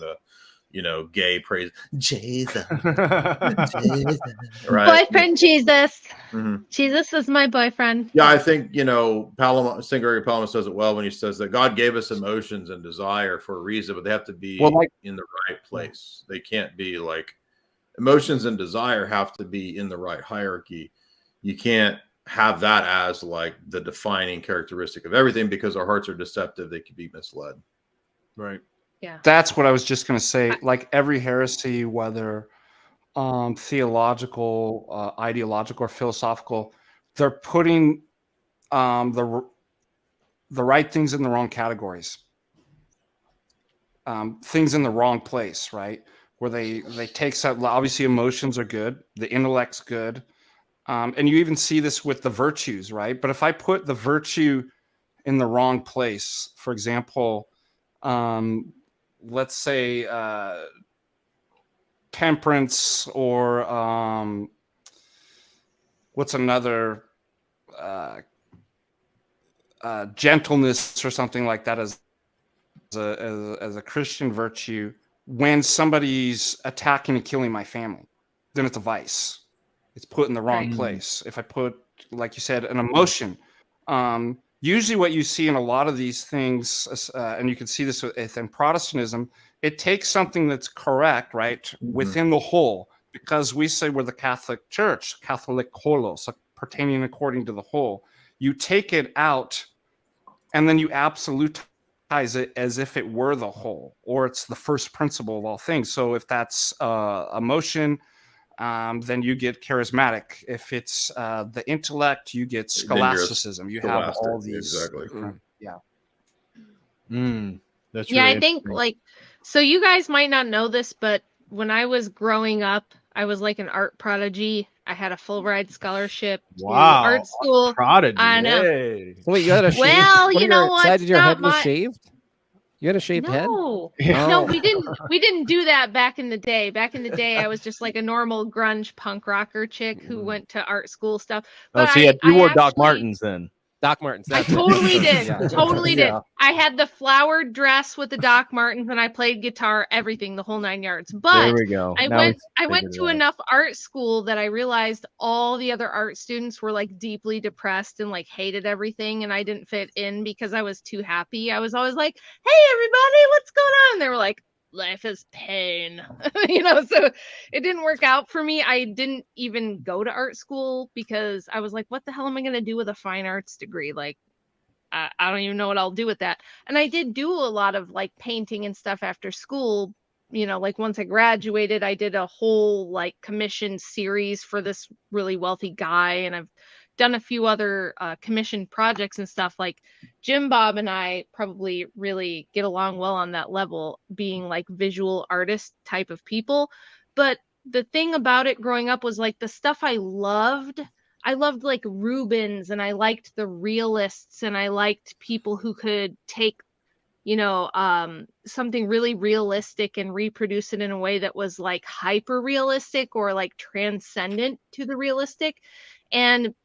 gay praise Jesus. Right? Boyfriend Jesus. Mm-hmm. Jesus is my boyfriend. Yeah, I think Palama, St. Gregory Palama says it well when he says that God gave us emotions and desire for a reason, but they have to be in the right place. They can't be like emotions and desire have to be in the right hierarchy. You can't have that as like the defining characteristic of everything, because our hearts are deceptive. They could be misled. Right. Yeah. That's what I was just going to say. Like every heresy, whether theological, ideological, or philosophical, they're putting the right things in the wrong categories, things in the wrong place, right? Where they take some, obviously emotions are good, the intellect's good, and you even see this with the virtues, right? But if I put the virtue in the wrong place, for example, let's say temperance, or what's another, gentleness or something like that as a Christian virtue, when somebody's attacking and killing my family, then it's a vice. It's put in the wrong place. If I put, like you said, an emotion, usually what you see in a lot of these things, and you can see this in Protestantism, it takes something that's correct, right, within the whole, because we say we're the Catholic Church, Catholic holos, pertaining according to the whole. You take it out, and then you absolutize it as if it were the whole, or it's the first principle of all things. So if that's emotion, then you get charismatic. If it's the intellect, you get scholasticism. You have all these. Exactly. Yeah. That's yeah. really I think so you guys might not know this, but when I was growing up, I was like an art prodigy. I had a full ride scholarship to art school. Prodigy. I know. Hey. So wait, you had a shave? Well, you know what? Your head was shaved? You had a shaved head? No, we didn't do that back in the day. Back in the day, I was just like a normal grunge punk rocker chick who went to art school stuff. But you wore Doc Martens then. Doc Martens. I totally did. Yeah. Totally did. I had the flowered dress with the Doc Martens, and I played guitar, everything, the whole 9 yards. But there we go. I went to enough art school that I realized all the other art students were like deeply depressed and like hated everything, and I didn't fit in because I was too happy. I was always like, "Hey, everybody, what's going on?" And they were like, "Life is pain." So it didn't work out for me. I didn't even go to art school because I was like, what the hell am I going to do with a fine arts degree? Like, I don't even know what I'll do with that. And I did do a lot of like painting and stuff after school. Like once I graduated, I did a whole like commission series for this really wealthy guy. And I've done a few other commission projects and stuff. Like Jimbob and I probably really get along well on that level, being like visual artist type of people. But the thing about it growing up was like the stuff I loved like Rubens, and I liked the realists, and I liked people who could take something really realistic and reproduce it in a way that was like hyper realistic or like transcendent to the realistic. And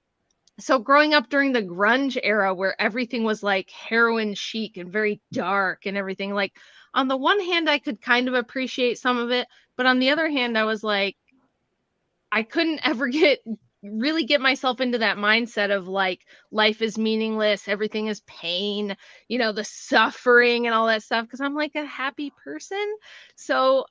so growing up during the grunge era where everything was like heroin chic and very dark and everything, like on the one hand, I could kind of appreciate some of it, but on the other hand, I was like, I couldn't ever really get myself into that mindset of like life is meaningless, everything is pain, the suffering and all that stuff, because I'm like a happy person. So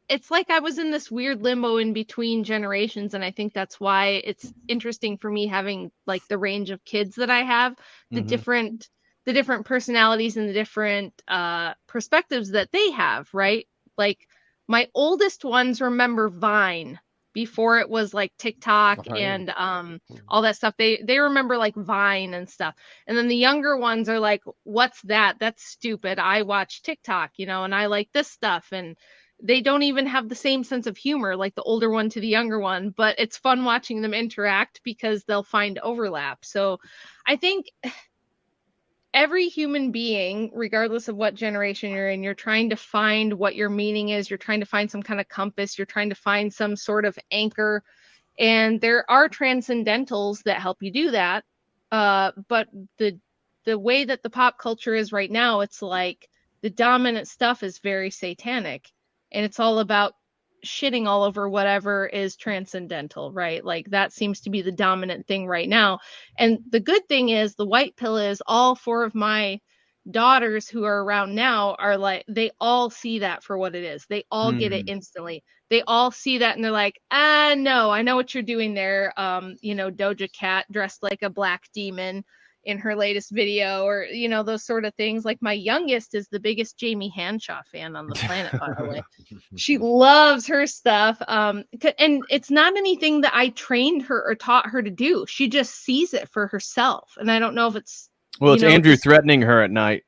it's like I was in this weird limbo in between generations, and I think that's why it's interesting for me having like the range of kids that I have, the different personalities and the different perspectives that they have, right? Like my oldest ones remember Vine before it was like TikTok and all that stuff. They remember like Vine and stuff. And then the younger ones are like, what's that? That's stupid. I watch TikTok, and I like this stuff. And they don't even have the same sense of humor, like the older one to the younger one, but it's fun watching them interact because they'll find overlap. So I think every human being, regardless of what generation you're in, you're trying to find what your meaning is. You're trying to find some kind of compass. You're trying to find some sort of anchor. And there are transcendentals that help you do that. But the way that the pop culture is right now, it's like the dominant stuff is very satanic, and it's all about shitting all over whatever is transcendental, right? Like that seems to be the dominant thing right now. And the good thing is the white pill is all 4 of my daughters who are around now are like, they all see that for what it is. They all get it instantly. They all see that and they're like, no, I know what you're doing there. Doja Cat dressed like a black demon in her latest video, or those sort of things. Like my youngest is the biggest Jamie Hanshaw fan on the planet, by the way. She loves her stuff, and it's not anything that I trained her or taught her to do. She just sees it for herself, and I don't know if it's it's Andrew threatening her at night.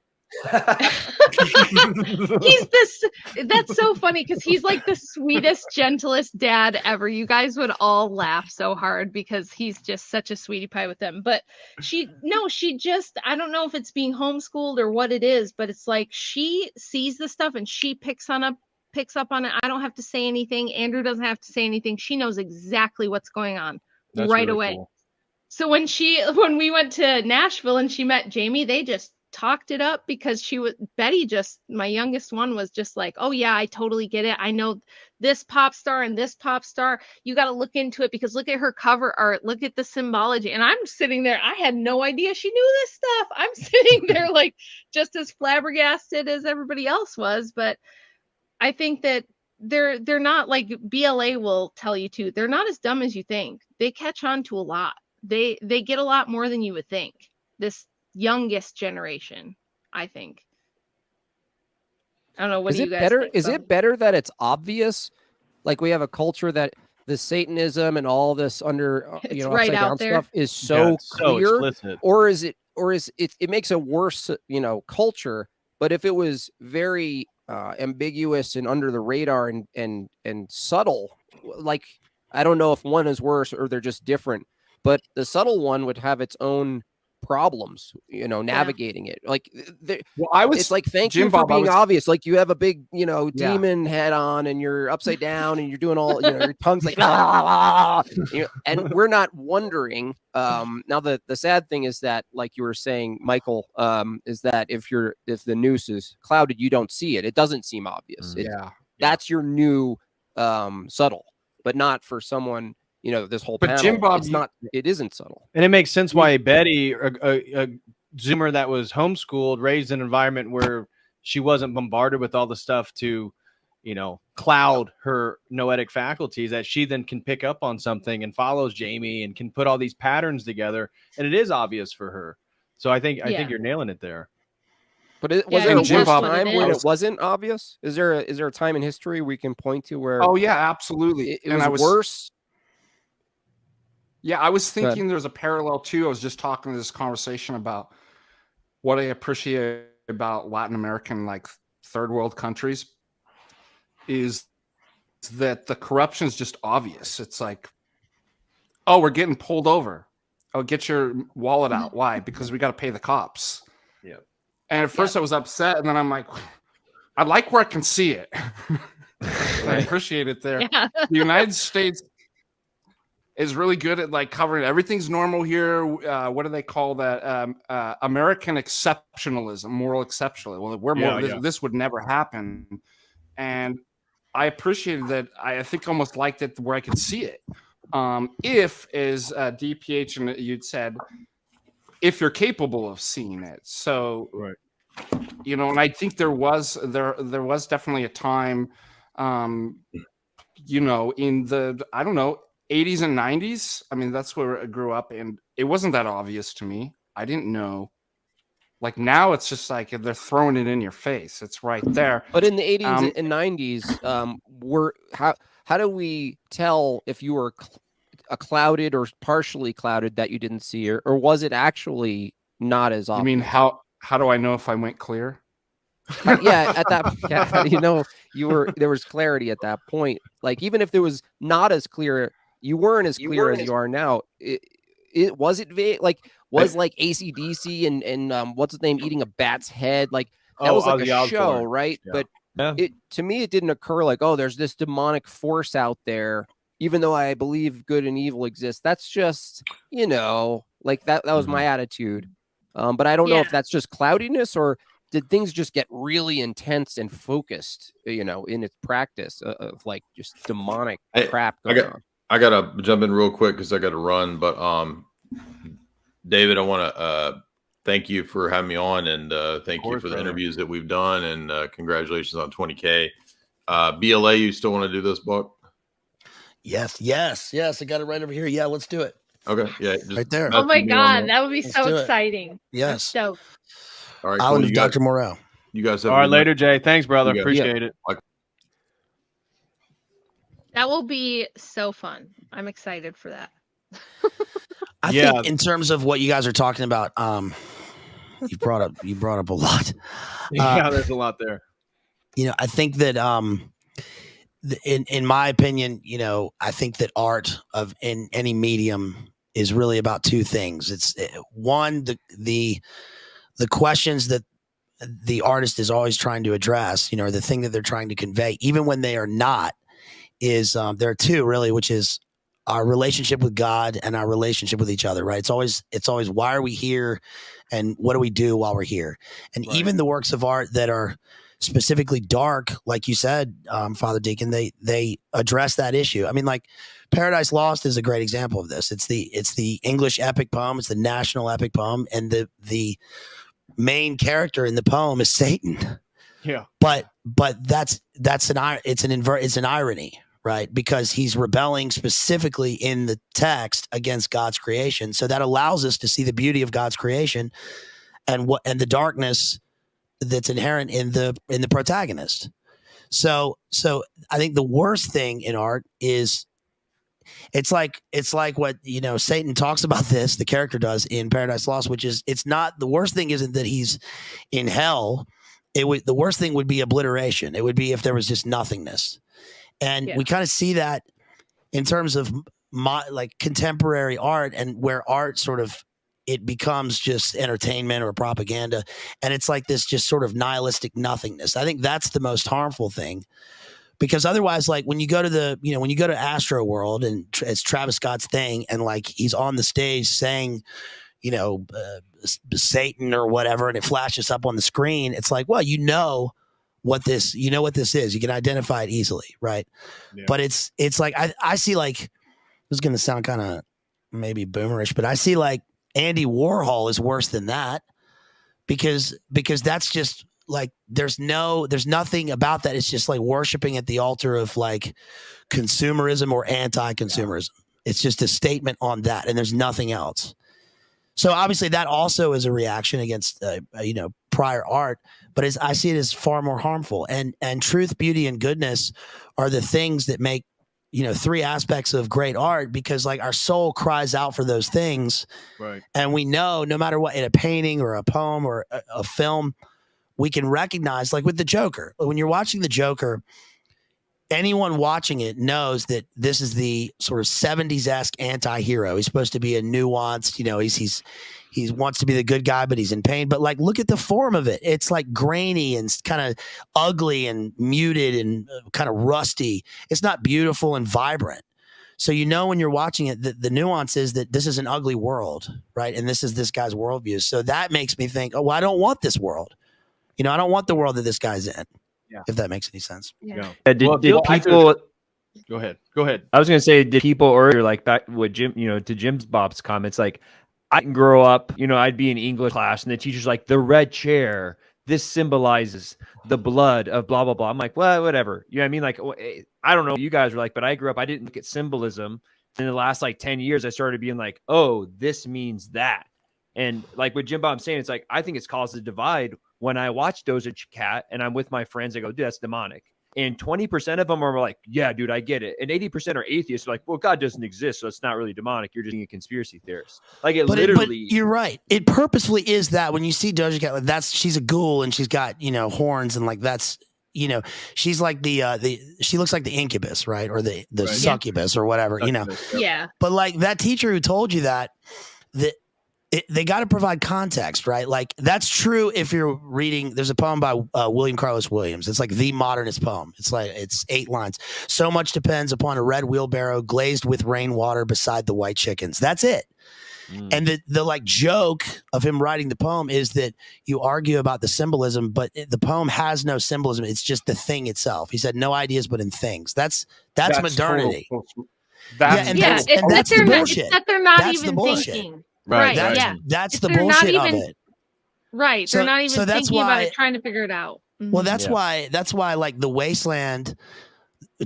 That's so funny because he's like the sweetest, gentlest dad ever. You guys would all laugh so hard because he's just such a sweetie pie with them. But she just, I don't know if it's being homeschooled or what it is, but it's like she sees the stuff and she picks up on it. I don't have to say anything. Andrew doesn't have to say anything. She knows exactly what's going on. That's right really away. Cool. So when we went to Nashville and she met Jamie, they just talked it up because my youngest one was just like, oh yeah, I totally get it. I know this pop star and this pop star. You got to look into it because look at her cover art. Look at the symbology. And I'm sitting there. I had no idea she knew this stuff. I'm sitting there like just as flabbergasted as everybody else was. But I think that they're not like BLA will tell you to. They're not as dumb as you think. They catch on to a lot. They get a lot more than you would think. This youngest generation, I think. I don't know. What do you guys think? Is it better that it's obvious? Like we have a culture that the Satanism and all this under it's right upside down there. Stuff is so clear, explicit. or is it makes a worse culture? But if it was very ambiguous and under the radar and subtle, like I don't know if one is worse or they're just different. But the subtle one would have its own problems, navigating it. Like, it's like, thank you for being obvious. Like you have a big, demon head on and you're upside down and you're doing all, your tongue's like, and we're not wondering. Now the sad thing is that, like you were saying, Michael, is that if the noose is clouded, you don't see it. It doesn't seem obvious. That's your new subtle, but not for someone. This whole panel, Jimbob, it isn't subtle. And it makes sense why Betty, a Zoomer that was homeschooled, raised in an environment where she wasn't bombarded with all the stuff to, cloud her noetic faculties, that she then can pick up on something and follows Jamie and can put all these patterns together. And it is obvious for her. So I think you're nailing it there. But was there a time when it wasn't obvious? Is there a time in history we can point to where? Oh yeah, absolutely. It was worse. Yeah, I was thinking there's a parallel too. I was just talking to this conversation about what I appreciate about Latin American, like third world countries, is that the corruption is just obvious. It's like, oh, we're getting pulled over. Oh, get your wallet out. Why? Because we got to pay the cops. Yeah. And at first I was upset, and then I'm like, I like where I can see it. I appreciate it there. Yeah. The United States is really good at like covering everything's normal here. What do they call that? American exceptionalism, moral exceptionalism. Well, we're more. This would never happen, and I appreciated that. I think almost liked it where I could see it. If, as DPH and you'd said, if you're capable of seeing it. So, right. And I think there was definitely a time, in the, I don't know, 80s and 90s. I mean, that's where I grew up, and it wasn't that obvious to me. I didn't know. Like now, it's just like they're throwing it in your face. It's right there. But in the 80s and 90s, how do we tell if you were a clouded or partially clouded that you didn't see, or was it actually not as obvious? I mean, how do I know if I went clear? At that, there was clarity at that point. Like even if there was not as clear, you weren't as clear as you are now. It was vague. Like was like AC/DC and what's his name eating a bat's head. Like that was like a show, right? Yeah. But to me, it didn't occur like, oh, there's this demonic force out there. Even though I believe good and evil exists, that's just like that was my attitude. But I don't know if that's just cloudiness, or did things just get really intense and focused, in its practice of like just demonic crap going on? I gotta jump in real quick because I gotta run. But David, I want to thank you for having me on, and thank you for the interviews that we've done, and congratulations on 20K. BLA, you still want to do this book? Yes. I got it right over here. Yeah, let's do it. Okay, yeah, right there. Oh my God, that would be so exciting. Yes. Dope. All right, Island of Dr. Moreau. You guys have all right later, Jay. Thanks, brother. Appreciate it. That will be so fun. I'm excited for that. I think in terms of what you guys are talking about, you brought up a lot. Yeah, there's a lot there. I think that in my opinion, I think that art in any medium is really about two things. It's one, the questions that the artist is always trying to address, the thing that they're trying to convey, even when they are not, is there are two really, which is our relationship with God and our relationship with each other, right? It's always why are we here and what do we do while we're here? And even the works of art that are specifically dark, like you said, Father Deacon, they address that issue. I mean, like Paradise Lost is a great example of this. It's the English epic poem. It's the national epic poem. And the main character in the poem is Satan. Yeah. But it's an irony, right? Because he's rebelling specifically in the text against God's creation. So that allows us to see the beauty of God's creation and the darkness that's inherent in the protagonist. So I think the worst thing in art is it's like what Satan talks about this, the character does in Paradise Lost, which is it's not the worst thing isn't that he's in hell. The worst thing would be obliteration. It would be if there was just nothingness. And we kind of see that in terms of contemporary art, and where art sort of it becomes just entertainment or propaganda, and it's like this just sort of nihilistic nothingness. I think that's the most harmful thing, because otherwise, like when you go to Astro World and it's Travis Scott's thing, and like he's on the stage saying, Satan or whatever, and it flashes up on the screen. It's like, well, what this is. You can identify it easily, right? Yeah. But it's like I see, like, this is going to sound kind of maybe boomerish, but I see like Andy Warhol is worse than that, because that's just like there's nothing about that. It's just like worshiping at the altar of like consumerism or anti-consumerism. It's just a statement on that, and there's nothing else. So obviously that also is a reaction against prior art, but I see it as far more harmful. And truth, beauty, and goodness are the things that make three aspects of great art, because like our soul cries out for those things, right? And we know no matter what, in a painting or a poem or a film, we can recognize, like with the Joker. When you're watching the Joker, anyone watching it knows that this is the sort of 70s-esque anti-hero. He's supposed to be a nuanced, he wants to be the good guy, but he's in pain. But like, look at the form of it. It's like grainy and kind of ugly and muted and kind of rusty. It's not beautiful and vibrant. So when you're watching it, the nuance is that this is an ugly world, right? And this is this guy's worldview. So that makes me think, oh, well, I don't want this world. I don't want the world that this guy's in. Yeah. If that makes any sense. Yeah. Did people go ahead? I was going to say, did people earlier, like back with Jim, to Jim's Bob's comments, like I can grow up, I'd be in English class and the teacher's like, the red chair, this symbolizes the blood of blah, blah, blah. I'm like, well, whatever. You know what I mean? Like, I don't know what you guys were like, but I grew up, I didn't look at symbolism. In the last like 10 years, I started being like, oh, this means that. And like with Jim Bob saying, it's like, I think it's caused a divide. When I watch Doja Cat and I'm with my friends, I go, dude, that's demonic. And 20% of them are like, yeah, dude, I get it. And 80% are atheists. They're like, well, God doesn't exist, so it's not really demonic. You're just being a conspiracy theorist. Like but you're right. It purposefully is that. When you see Doja Cat, like she's a ghoul and she's got horns, and like that's she's like she looks like the incubus, right, or the right. Succubus or whatever, Yeah. But like that teacher who told you that they got to provide context, right? Like that's true if you're reading. There's a poem by William Carlos Williams. It's like the modernist poem. It's 8 lines. So much depends upon a red wheelbarrow glazed with rainwater beside the white chickens. That's it. And the like joke of him writing the poem is that you argue about the symbolism, but the poem has no symbolism. It's just the thing itself. He said, no ideas, but in things. That's modernity. That's the bullshit. It's that they're not even thinking. Right. That's the bullshit of it. Right. They're not even thinking about it, trying to figure it out. Well, that's why like The Wasteland,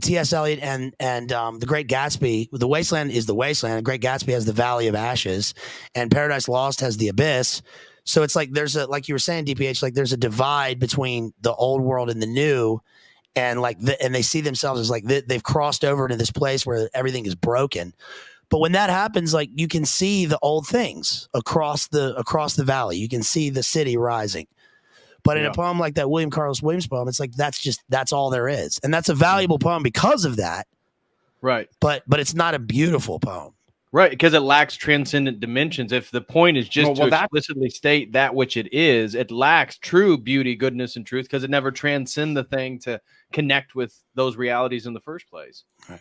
T.S. Eliot and The Great Gatsby, The Wasteland is The Wasteland. The Great Gatsby has the Valley of Ashes, and Paradise Lost has the Abyss. So it's like there's like you were saying, DPH, like there's a divide between the old world and the new, and like and they see themselves as like they've crossed over to this place where everything is broken. But when that happens, like you can see the old things across the valley. You can see the city rising. But in a poem like that William Carlos Williams poem, it's like that's all there is. And that's a valuable poem because of that. Right. But it's not a beautiful poem. Right, because it lacks transcendent dimensions. If the point is just to explicitly state that which it is, it lacks true beauty, goodness, and truth because it never transcends the thing to connect with those realities in the first place. Right.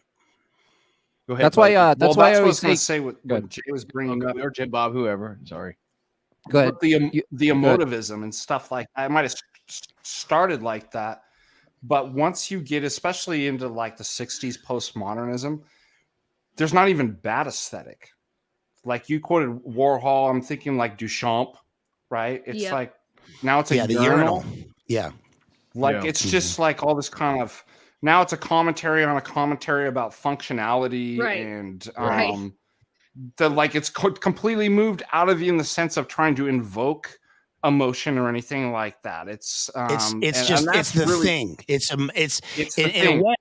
Go ahead. That's why I always say what Jay was bringing up, or Jimbob, whoever. Sorry. Go ahead. The emotivism and stuff like that. I might have started like that, but once you get, especially into like the 60s postmodernism, there's not even bad aesthetic. Like you quoted Warhol, I'm thinking like Duchamp, right? It's like now it's a urinal. Yeah. Like it's just like all this kind of, now it's a commentary on a commentary about functionality and like it's completely moved out of you in the sense of trying to invoke emotion or anything like that. It's the thing. It's in a way,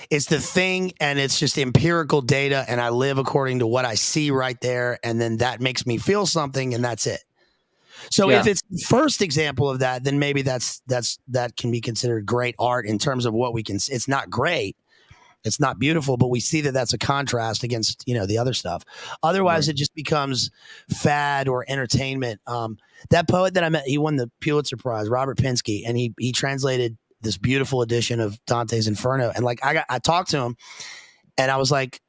it's the thing, and it's just empirical data, and I live according to what I see right there, and then that makes me feel something, and that's it. So if it's the first example of that, then maybe that can be considered great art in terms of what we can. It's not great. It's not beautiful, but we see that that's a contrast against, the other stuff. Otherwise, it just becomes fad or entertainment. That poet that I met, he won the Pulitzer Prize, Robert Pinsky, and he translated this beautiful edition of Dante's Inferno. And like I talked to him, and I was like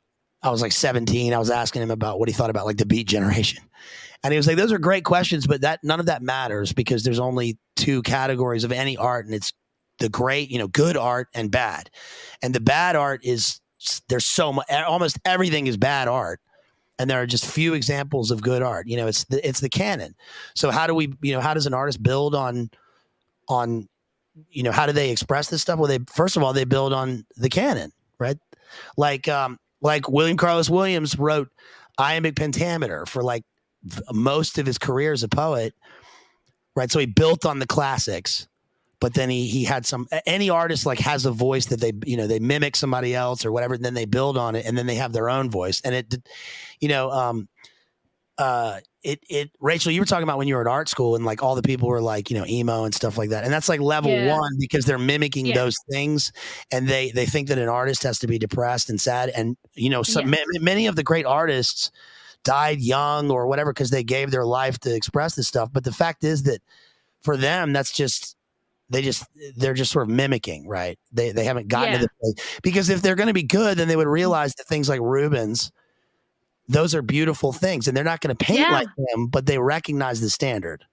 17. I was asking him about what he thought about like the Beat Generation, and he was like, "Those are great questions, but none of that matters because there's only two categories of any art, and it's the great, good art and bad. And the bad art is there's so much, almost everything is bad art. And there are just few examples of good art. It's the canon. So how do we, how does an artist build on, how do they express this stuff? Well, first of all, they build on the canon, right? Like William Carlos Williams wrote iambic pentameter for like most of his career as a poet, right? So he built on the classics. But then he had any artist like has a voice that they mimic somebody else or whatever, and then they build on it, and then they have their own voice. And Rachel, you were talking about when you were at art school and like all the people were like, emo and stuff like that. And that's like level one because they're mimicking those things, and they think that an artist has to be depressed and sad. And many of the great artists died young or whatever because they gave their life to express this stuff. But the fact is that for them, that's just. They're just sort of mimicking, right? They haven't gotten to the place. Because if they're going to be good, then they would realize that things like Rubens, those are beautiful things, and they're not going to paint like them, but they recognize the standard.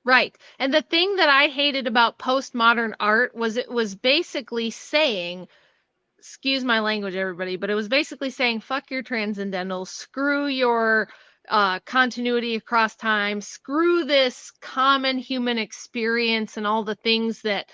Right. And the thing that I hated about postmodern art was it was basically saying, excuse my language, everybody, but it was basically saying, fuck your transcendental, screw your continuity across time, screw this common human experience and all the things that,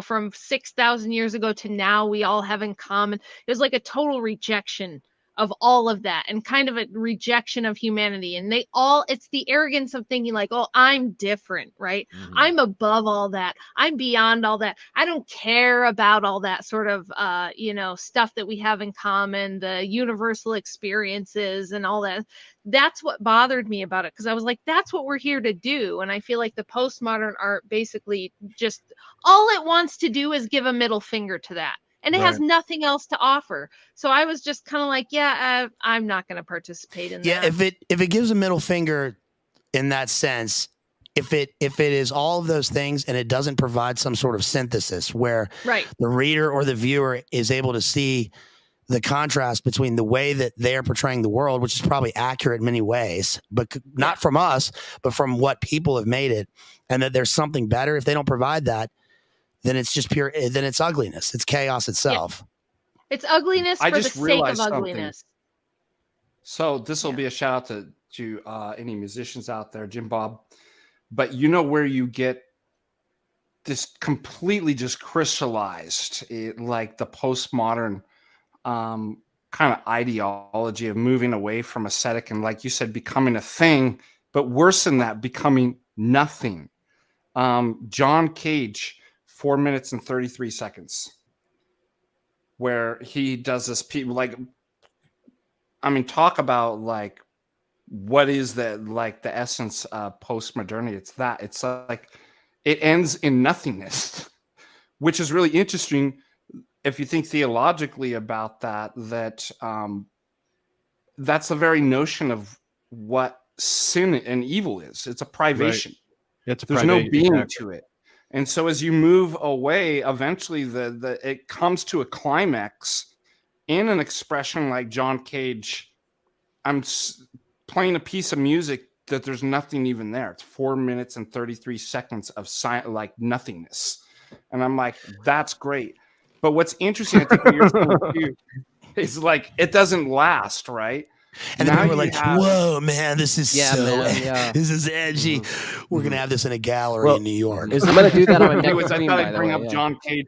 from 6,000 years ago to now we all have in common. It was like a total rejection of all of that and kind of a rejection of humanity. And it's the arrogance of thinking like, oh, I'm different, right? Mm-hmm. I'm above all that. I'm beyond all that. I don't care about all that sort of, stuff that we have in common, the universal experiences and all that. That's what bothered me about it. Cause I was like, that's what we're here to do. And I feel like the postmodern art basically just all it wants to do is give a middle finger to that. And it has nothing else to offer. So I was just kind of like, I'm not going to participate in that. Yeah, if it gives a middle finger in that sense, if it is all of those things and it doesn't provide some sort of synthesis where the reader or the viewer is able to see the contrast between the way that they're portraying the world, which is probably accurate in many ways, but not from us, but from what people have made it, and that there's something better. If they don't provide that, then it's just pure, then it's ugliness. It's chaos itself. Yeah. It's ugliness for the sake of ugliness. So this will be a shout out to any musicians out there, Jimbob. But you know where you get this completely just crystallized, like the postmodern kind of ideology of moving away from aesthetic and, like you said, becoming a thing, but worse than that, becoming nothing. John Cage, 4 minutes and 33 seconds, where he does this, talk about like what is that, like the essence of postmodernity. It's like it ends in nothingness, which is really interesting if you think theologically about that. That's the very notion of what sin and evil is. It's a privation. Right. There's no being to it. And so as you move away, eventually it comes to a climax in an expression like John Cage. I'm playing a piece of music that there's nothing even there. It's 4 minutes and 33 seconds of like nothingness. And I'm like, that's great. But what's interesting, I think what you're saying too, is like, it doesn't last, right? And then we're like, whoa, man, this is this is edgy. We're going to have this in a gallery in New York. I'm going to do that on my next I thought I'd bring up John Cage